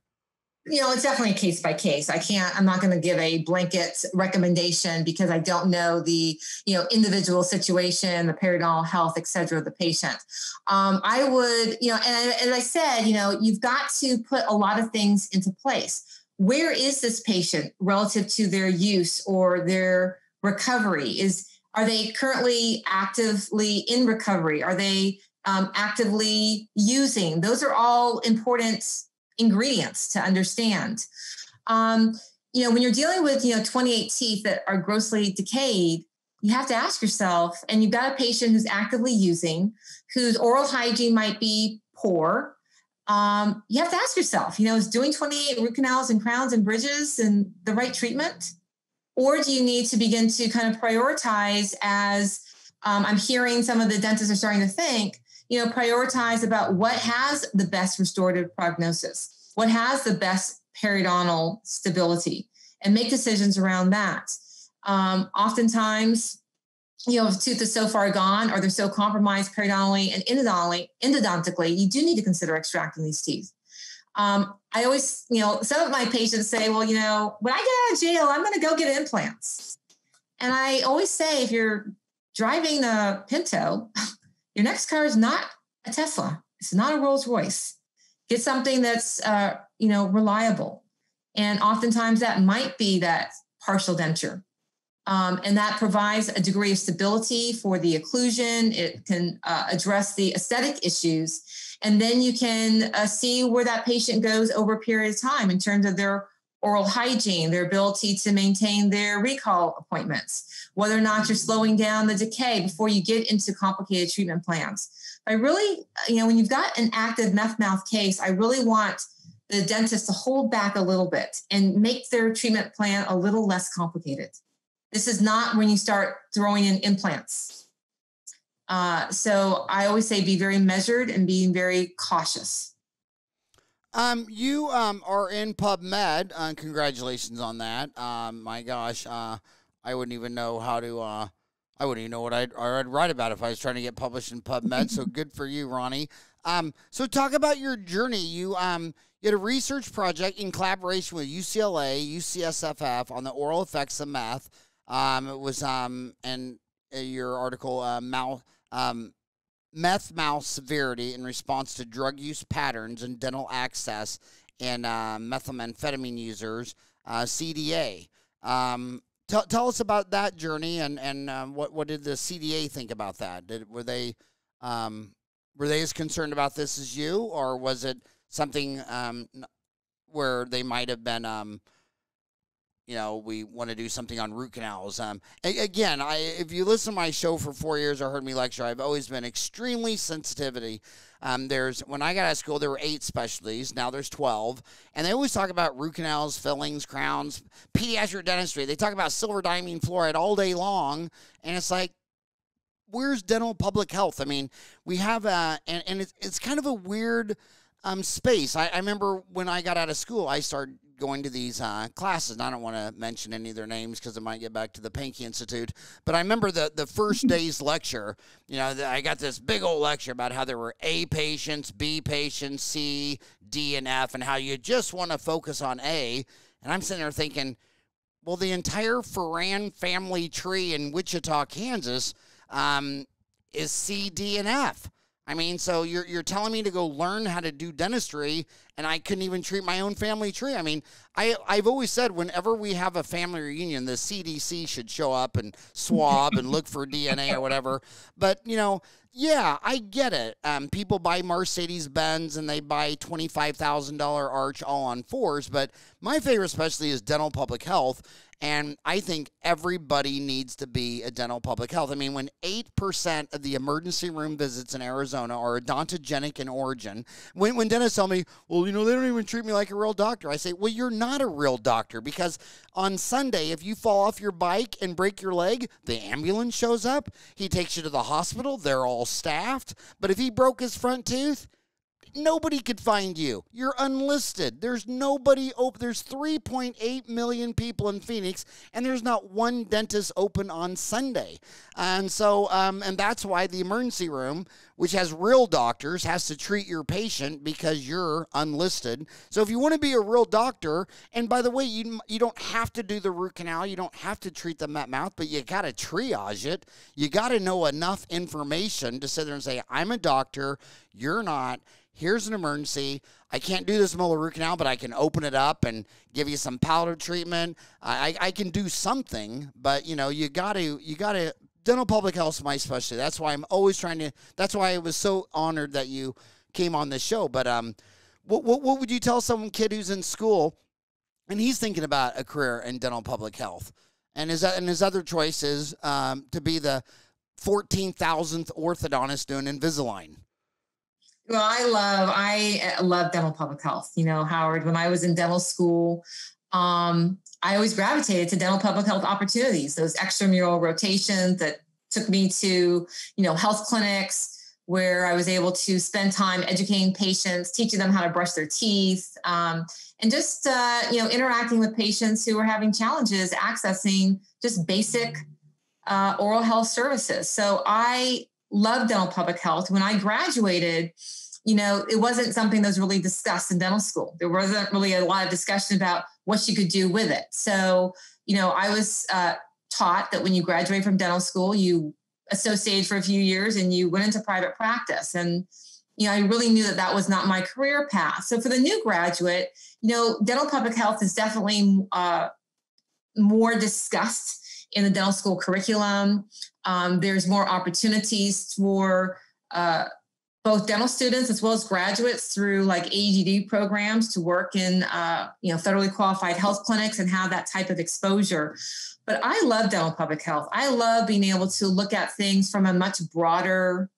It's definitely a case by case. I'm not going to give a blanket recommendation, because I don't know the, individual situation, the periodontal health, et cetera, of the patient. I would, and as I said, you've got to put a lot of things into place. Where is this patient relative to their use or their recovery? Are they currently actively in recovery? Are they actively using? Those are all important ingredients to understand. When you're dealing with, 28 teeth that are grossly decayed, you have to ask yourself, and you've got a patient who's actively using, whose oral hygiene might be poor. You have to ask yourself, is doing 28 root canals and crowns and bridges and the right treatment? Or do you need to begin to kind of prioritize, as I'm hearing some of the dentists are starting to think, prioritize about what has the best restorative prognosis, what has the best periodontal stability, and make decisions around that. Oftentimes, if the tooth is so far gone, or they're so compromised periodontally and endodontically, you do need to consider extracting these teeth. I always, some of my patients say, well, when I get out of jail, I'm going to go get implants. And I always say, if you're driving a Pinto, your next car is not a Tesla. It's not a Rolls Royce. Get something that's, reliable. And oftentimes that might be that partial denture. And that provides a degree of stability for the occlusion. It can address the aesthetic issues. And then you can see where that patient goes over a period of time in terms of their oral hygiene, their ability to maintain their recall appointments, whether or not you're slowing down the decay before you get into complicated treatment plans. I really, when you've got an active meth mouth case, I really want the dentist to hold back a little bit and make their treatment plan a little less complicated. This is not when you start throwing in implants. So I always say be very measured and being very cautious. You are in PubMed. Congratulations on that. My gosh, I wouldn't even know how to. I wouldn't even know what I'd write about if I was trying to get published in PubMed. So good for you, Ronnie. So talk about your journey. You had a research project in collaboration with UCLA, UCSFF on the oral effects of meth. It was and your article meth mouth severity in response to drug use patterns and dental access in methamphetamine users, CDA. Tell us about that journey, and what did the CDA think about that? Were they as concerned about this as you, or was it something where they might have been we want to do something on root canals. Again, if you listen to my show for 4 years or heard me lecture, I've always been extremely sensitivity. When I got out of school, there were 8 specialties. Now there's 12. And they always talk about root canals, fillings, crowns, pediatric dentistry. They talk about silver diamine fluoride all day long. And it's like, where's dental public health? I mean, we have, and it's kind of a weird Space. I remember when I got out of school, I started going to these classes. And I don't want to mention any of their names because it might get back to the Pankey Institute. But I remember the first day's lecture, I got this big old lecture about how there were A patients, B patients, C, D, and F, and how you just want to focus on A. And I'm sitting there thinking, well, the entire Ferran family tree in Wichita, Kansas is C, D, and F. I mean, so you're telling me to go learn how to do dentistry, and I couldn't even treat my own family tree. I mean, I've always said whenever we have a family reunion, the CDC should show up and swab and look for DNA or whatever. But, yeah, I get it. People buy Mercedes-Benz and they buy $25,000 arch all on fours. But my favorite specialty is dental public health. And I think everybody needs to be a dental public health. I mean, when 8% of the emergency room visits in Arizona are odontogenic in origin, when dentists tell me, well, they don't even treat me like a real doctor, I say, well, you're not a real doctor, because on Sunday, if you fall off your bike and break your leg, the ambulance shows up. He takes you to the hospital. They're all staffed. But if he broke his front tooth, nobody could find you. You're unlisted. There's nobody open. There's 3.8 million people in Phoenix, and there's not one dentist open on Sunday. And so, and that's why the emergency room, which has real doctors, has to treat your patient because you're unlisted. So if you want to be a real doctor, and by the way, you don't have to do the root canal, you don't have to treat the mouth, but you got to triage it. You got to know enough information to sit there and say, I'm a doctor, you're not. Here's an emergency. I can't do this molar root canal, but I can open it up and give you some powder treatment. I can do something, but you gotta, dental public health is my specialty. That's why I'm always that's why I was so honored that you came on this show. But what would you tell some kid who's in school and he's thinking about a career in dental public health, and his other choice is to be the 14,000th orthodontist doing Invisalign? Well, I love dental public health. Howard, when I was in dental school, I always gravitated to dental public health opportunities, those extramural rotations that took me to, health clinics where I was able to spend time educating patients, teaching them how to brush their teeth, and just, interacting with patients who were having challenges accessing just basic oral health services. So I love dental public health. When I graduated, it wasn't something that was really discussed in dental school. There wasn't really a lot of discussion about what you could do with it. So, I was taught that when you graduate from dental school, you associated for a few years and you went into private practice. And, I really knew that was not my career path. So for the new graduate, dental public health is definitely more discussed in the dental school curriculum. There's more opportunities for both dental students as well as graduates through like AGD programs to work in, federally qualified health clinics and have that type of exposure. But I love dental public health. I love being able to look at things from a much broader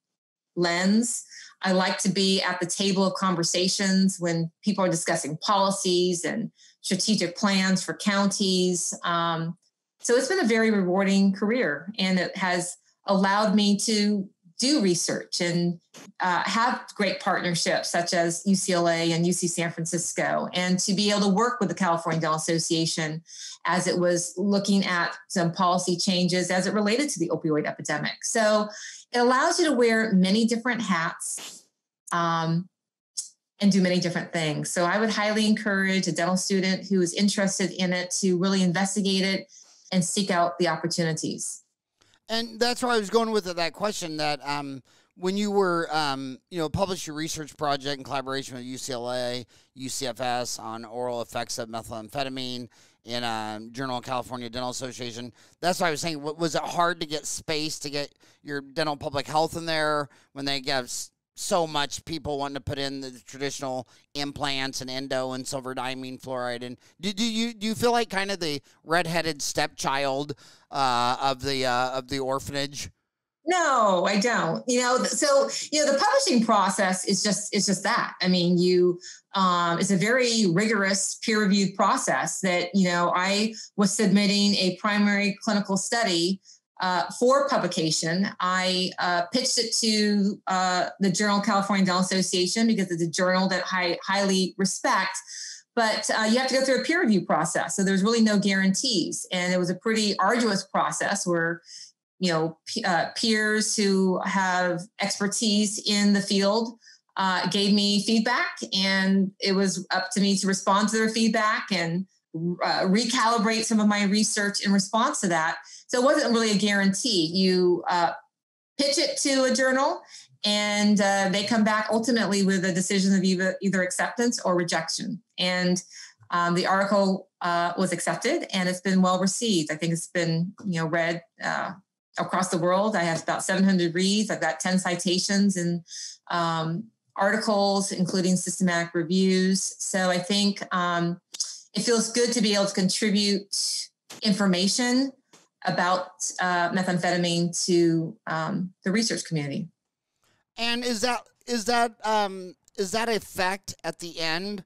lens. I like to be at the table of conversations when people are discussing policies and strategic plans for counties. So it's been a very rewarding career, and it has allowed me to do research and have great partnerships such as UCLA and UC San Francisco, and to be able to work with the California Dental Association as it was looking at some policy changes as it related to the opioid epidemic. So it allows you to wear many different hats and do many different things. So I would highly encourage a dental student who is interested in it to really investigate it and seek out the opportunities. And that's where I was going with that question, that when you were, published your research project in collaboration with UCLA, UCFS on oral effects of methamphetamine in Journal of California Dental Association. That's why I was saying, was it hard to get space to get your dental public health in there when they have so much people wanting to put in the traditional implants and endo and silver diamine fluoride? And do you feel like kind of the redheaded stepchild of the orphanage? No, I don't. The publishing process is just that. I mean, it's a very rigorous peer-reviewed process that, I was submitting a primary clinical study for publication. I pitched it to the Journal of California Dental Association because it's a journal that I highly respect. But you have to go through a peer review process. So there's really no guarantees. And it was a pretty arduous process where, peers who have expertise in the field gave me feedback, and it was up to me to respond to their feedback and recalibrate some of my research in response to that. So it wasn't really a guarantee. You pitch it to a journal, and they come back ultimately with a decision of either acceptance or rejection. And the article was accepted, and it's been well received. I think it's been read across the world. I have about 700 reads. I've got 10 citations and articles, including systematic reviews. So I think it feels good to be able to contribute information about methamphetamine to the research community. And is that effect at the end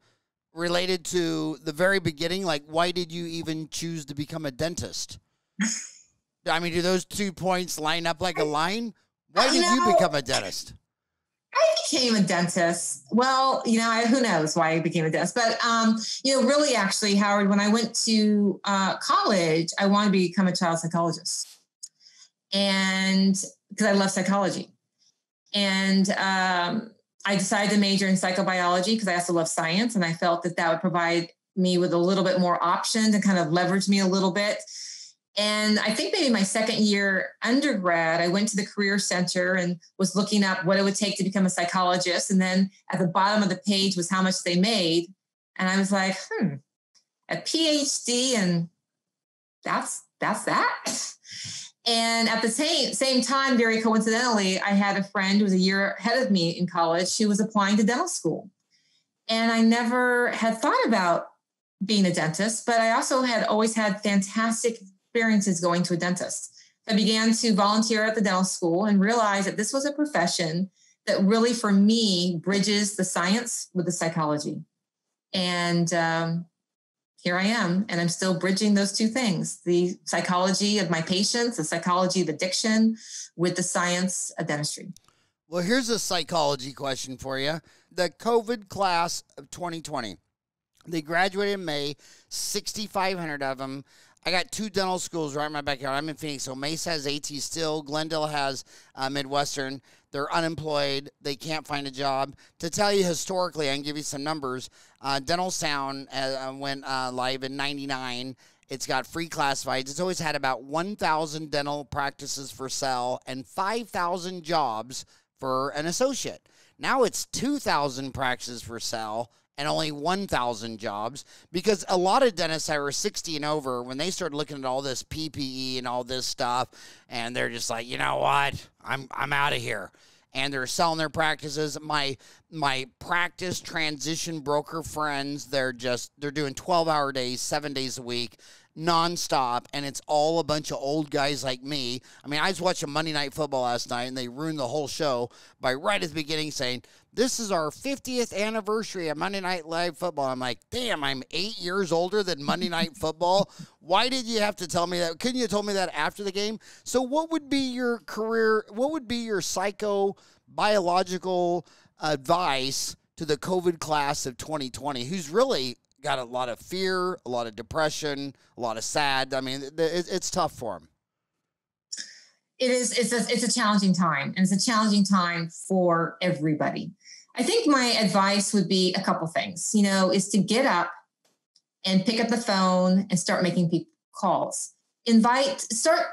related to the very beginning? Like, why did you even choose to become a dentist? I mean, do those 2 points line up like a line? Why did you become a dentist? I became a dentist. Well, who knows why I became a dentist, but, really actually, Howard, when I went to college, I wanted to become a child psychologist, and because I love psychology. And I decided to major in psychobiology because I also love science. And I felt that would provide me with a little bit more options and kind of leverage me a little bit. And I think maybe my second year undergrad, I went to the Career Center and was looking up what it would take to become a psychologist. And then at the bottom of the page was how much they made. And I was like, a PhD, and that's that. And at the same time, very coincidentally, I had a friend who was a year ahead of me in college. She was applying to dental school. And I never had thought about being a dentist, but I also had always had fantastic experiences going to a dentist. I began to volunteer at the dental school and realized that this was a profession that really, for me, bridges the science with the psychology. And here I am, and I'm still bridging those two things, the psychology of my patients, the psychology of addiction, with the science of dentistry. Well, here's a psychology question for you. The COVID class of 2020, they graduated in May, 6,500 of them. I got two dental schools right in my backyard. I'm in Phoenix, so Mesa has AT still. Glendale has Midwestern. They're unemployed. They can't find a job. To tell you historically, I can give you some numbers. Dental Sound went live in 99. It's got free classifieds. It's always had about 1,000 dental practices for sale and 5,000 jobs for an associate. Now it's 2,000 practices for sale and only 1,000 jobs, because a lot of dentists that were 60 and over, when they started looking at all this PPE and all this stuff, and they're just like, you know what, I'm out of here. And they're selling their practices. My practice transition broker friends, they're doing 12-hour days, 7 days a week, nonstop, and it's all a bunch of old guys like me. I mean, I was watching Monday Night Football last night, and they ruined the whole show by right at the beginning saying, this is our 50th anniversary of Monday Night Live Football. I'm like, damn, I'm 8 years older than Monday Night Football. Why did you have to tell me that? Couldn't you have told me that after the game? So what would be your career, what would be your psychobiological advice to the COVID class of 2020, who's really got a lot of fear, a lot of depression, a lot of sad? I mean, it's tough for them. It is. It's a challenging time, and it's a challenging time for everybody. I think my advice would be a couple things, is to get up and pick up the phone and start making people calls. Start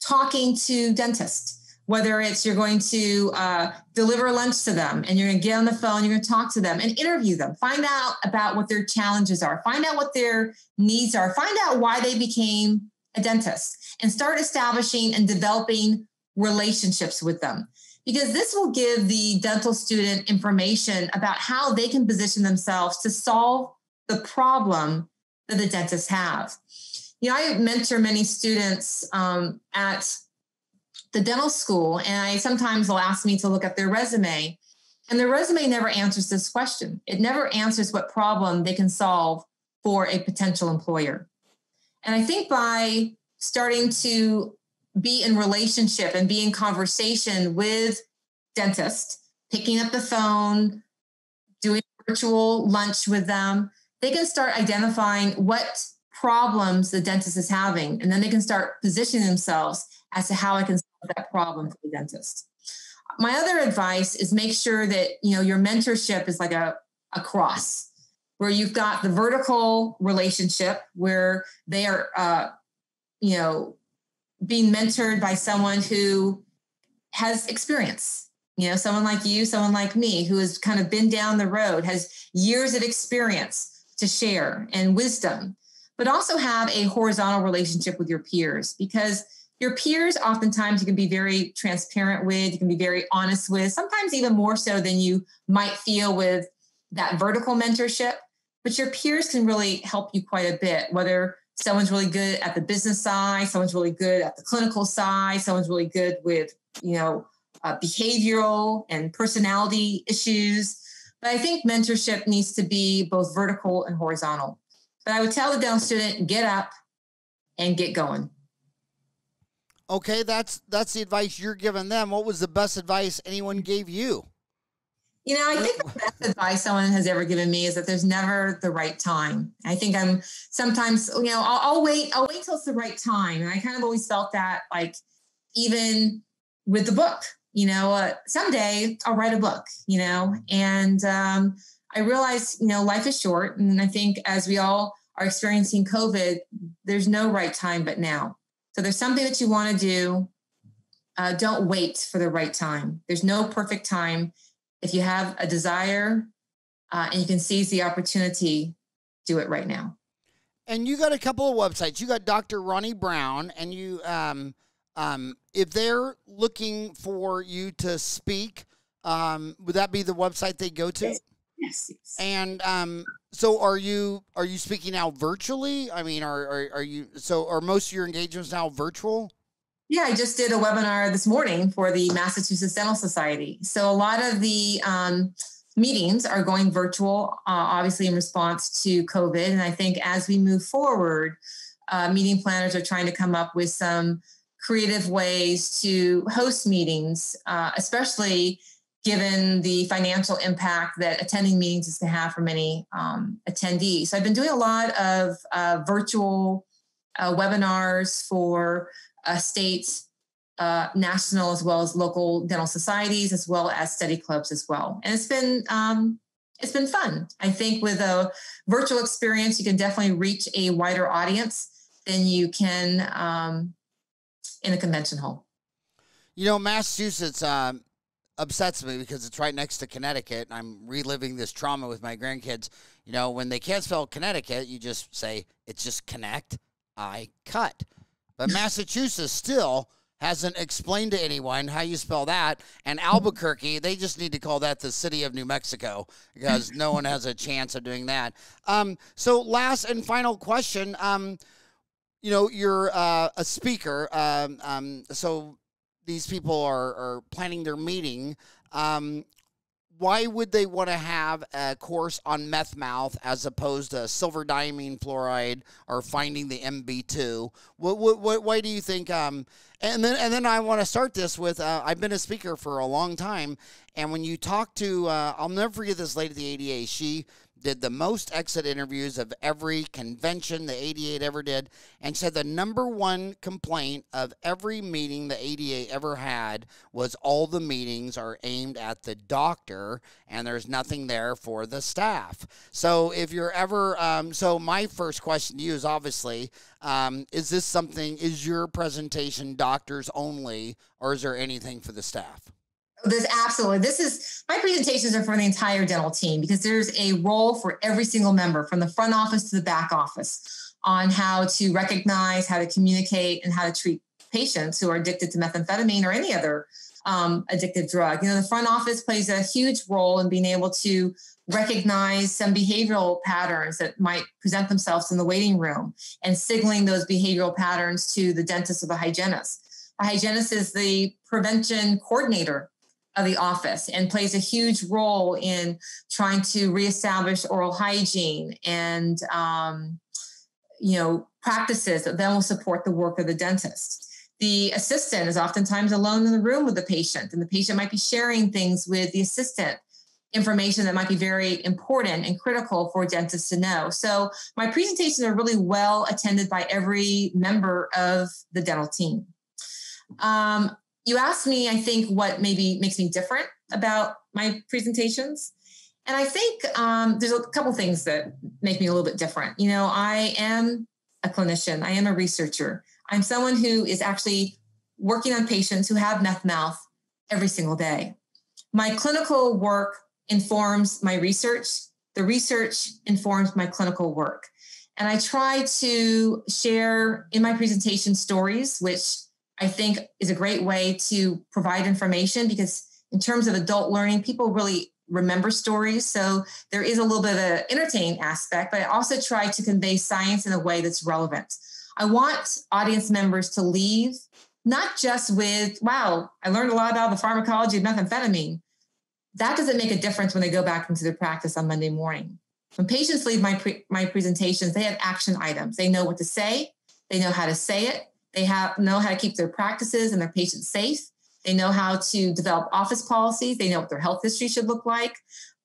talking to dentists, whether it's you're going to deliver lunch to them and you're going to get on the phone, you're going to talk to them and interview them, find out about what their challenges are, find out what their needs are, find out why they became a dentist, and start establishing and developing relationships with them. Because this will give the dental student information about how they can position themselves to solve the problem that the dentists have. I mentor many students at the dental school, and sometimes they'll ask me to look at their resume, and their resume never answers this question. It never answers what problem they can solve for a potential employer. And I think by starting to be in relationship and be in conversation with dentists, picking up the phone, doing virtual lunch with them, they can start identifying what problems the dentist is having. And then they can start positioning themselves as to how I can solve that problem for the dentist. My other advice is make sure that, your mentorship is like a cross, where you've got the vertical relationship where they are, being mentored by someone who has experience, someone like you, someone like me, who has kind of been down the road, has years of experience to share and wisdom, but also have a horizontal relationship with your peers, because your peers, oftentimes you can be very transparent with, you can be very honest with, sometimes even more so than you might feel with that vertical mentorship. But your peers can really help you quite a bit, whether someone's really good at the business side, someone's really good at the clinical side, someone's really good with, behavioral and personality issues. But I think mentorship needs to be both vertical and horizontal. But I would tell the dental student, get up and get going. Okay, that's the advice you're giving them. What was the best advice anyone gave you? I think the best advice someone has ever given me is that there's never the right time. I think I'm sometimes, I'll wait till it's the right time. And I kind of always felt that, like, even with the book, someday I'll write a book, and I realized, life is short. And I think as we all are experiencing COVID, there's no right time but now. So there's something that you want to do. Don't wait for the right time. There's no perfect time. If you have a desire and you can seize the opportunity, do it right now. And you got a couple of websites. You got Dr. Ronnie Brown, and you, if they're looking for you to speak, would that be the website they go to? Yes. And so are you speaking now virtually? I mean, are most of your engagements now virtual? Yeah, I just did a webinar this morning for the Massachusetts Dental Society. So a lot of the meetings are going virtual, obviously in response to COVID. And I think as we move forward, meeting planners are trying to come up with some creative ways to host meetings, especially given the financial impact that attending meetings is to have for many attendees. So I've been doing a lot of virtual webinars for state, national, as well as local dental societies, as well as study clubs as well. And it's been fun. I think with a virtual experience, you can definitely reach a wider audience than you can in a convention hall. Massachusetts upsets me because it's right next to Connecticut, and I'm reliving this trauma with my grandkids. When they can't spell Connecticut, you just say, it's just connect, I cut. But Massachusetts still hasn't explained to anyone how you spell that. And Albuquerque, they just need to call that the city of New Mexico, because no one has a chance of doing that. So last and final question, you're a speaker. So these people are planning their meeting. Why would they want to have a course on meth mouth as opposed to silver diamine fluoride or finding the MB2? Why do you think? And then I want to start this with I've been a speaker for a long time, and when you talk to I'll never forget this lady at the ADA. She did the most exit interviews of every convention the ADA ever did, and said the number one complaint of every meeting the ADA ever had was all the meetings are aimed at the doctor and there's nothing there for the staff. So if you're ever, so my first question to you is obviously, is your presentation doctors only, or is there anything for the staff? There's absolutely. My presentations are for the entire dental team, because there's a role for every single member, from the front office to the back office, on how to recognize, how to communicate, and how to treat patients who are addicted to methamphetamine or any other addictive drug. The front office plays a huge role in being able to recognize some behavioral patterns that might present themselves in the waiting room and signaling those behavioral patterns to the dentist or the hygienist. The hygienist is the prevention coordinator of the office and plays a huge role in trying to reestablish oral hygiene and, practices that then will support the work of the dentist. The assistant is oftentimes alone in the room with the patient, and the patient might be sharing things with the assistant, information that might be very important and critical for dentists to know. So my presentations are really well attended by every member of the dental team. You asked me, I think, what maybe makes me different about my presentations. And I think there's a couple things that make me a little bit different. You know, I am a clinician. I am a researcher. I'm someone who is actually working on patients who have meth mouth every single day. My clinical work informs my research. The research informs my clinical work. And I try to share in my presentation stories, which I think is a great way to provide information, because in terms of adult learning, people really remember stories. So there is a little bit of an entertaining aspect, but I also try to convey science in a way that's relevant. I want audience members to leave not just with, wow, I learned a lot about the pharmacology of methamphetamine. That doesn't make a difference when they go back into their practice on Monday morning. When patients leave my presentations, they have action items. They know what to say. They know how to say it. They know how to keep their practices and their patients safe. They know how to develop office policies. They know what their health history should look like.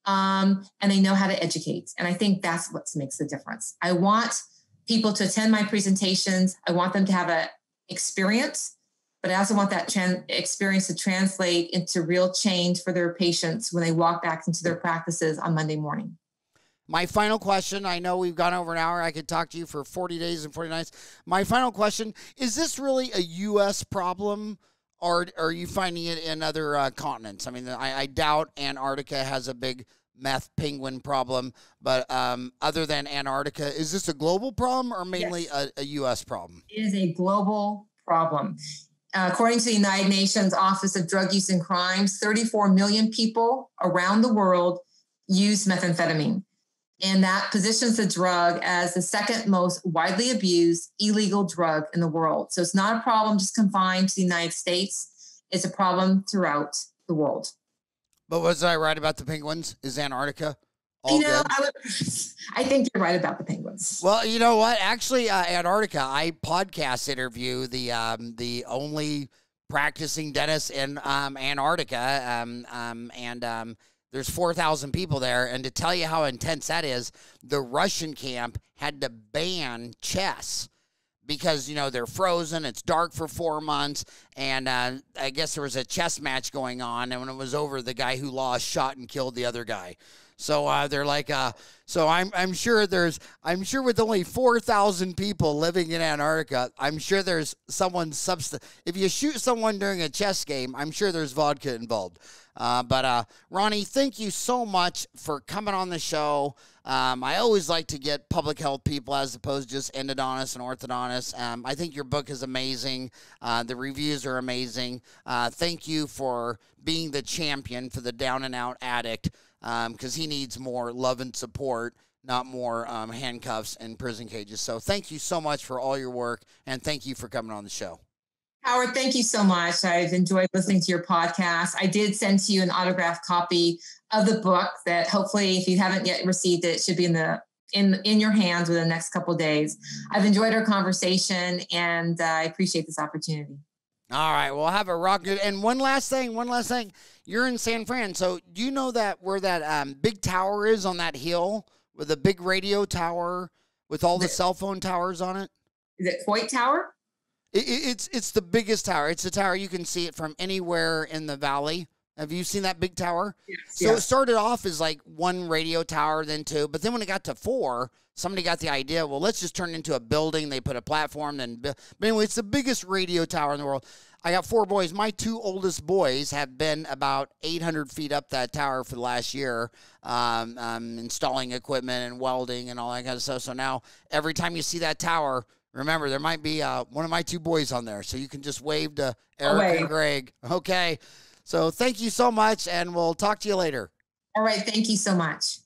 And they know how to educate. And I think that's what makes the difference. I want people to attend my presentations. I want them to have an experience, but I also want that experience to translate into real change for their patients when they walk back into their practices on Monday morning. My final question, I know we've gone over an hour. I could talk to you for 40 days and 40 nights. My final question, is this really a U.S. problem, or are you finding it in other continents? I mean, I doubt Antarctica has a big meth penguin problem, but other than Antarctica, is this a global problem or mainly a U.S. problem? It is a global problem. According to the United Nations Office of Drug Use and Crimes, 34 million people around the world use methamphetamine. And that positions the drug as the second most widely abused illegal drug in the world. So it's not a problem just confined to the United States. It's a problem throughout the world. But was I right about the penguins? Is Antarctica all good? I think you're right about the penguins. Well, you know what? Actually, Antarctica, I podcast interview the only practicing dentist in Antarctica, and there's 4,000 people there. And to tell you how intense that is, the Russian camp had to ban chess because, you know, they're frozen. It's dark for 4 months. And I guess there was a chess match going on. And when it was over, the guy who lost shot and killed the other guy. So they're like, so I'm sure with only 4,000 people living in Antarctica, I'm sure there's someone's substance. If you shoot someone during a chess game, I'm sure there's vodka involved. But Ronnie, thank you so much for coming on the show. I always like to get public health people as opposed to just endodontists and orthodontists. I think your book is amazing. The reviews are amazing. Thank you for being the champion for the down and out addict. Because he needs more love and support, not more handcuffs and prison cages. So thank you so much for all your work, and thank you for coming on the show. Howard, thank you so much. I've enjoyed listening to your podcast. I did send to you an autographed copy of the book that hopefully, if you haven't yet received it, should be in your hands within the next couple of days. I've enjoyed our conversation, and I appreciate this opportunity. All right, well, have a rock good. And one last thing. You're in San Fran, so do you know that where that big tower is on that hill with a big radio tower with all the cell phone towers on it? Is it Coit Tower? It's the biggest tower. It's a tower you can see it from anywhere in the valley. Have you seen that big tower? Yes. So it started off as like one radio tower, then two, but then when it got to 4, somebody got the idea, well, let's just turn it into a building. They put a platform. But anyway, it's the biggest radio tower in the world. I got 4 boys. My 2 oldest boys have been about 800 feet up that tower for the last year, installing equipment and welding and all that kind of stuff. So now every time you see that tower, remember, there might be one of my 2 boys on there. So you can just wave to Eric and Greg. Okay. So thank you so much, and we'll talk to you later. All right. Thank you so much.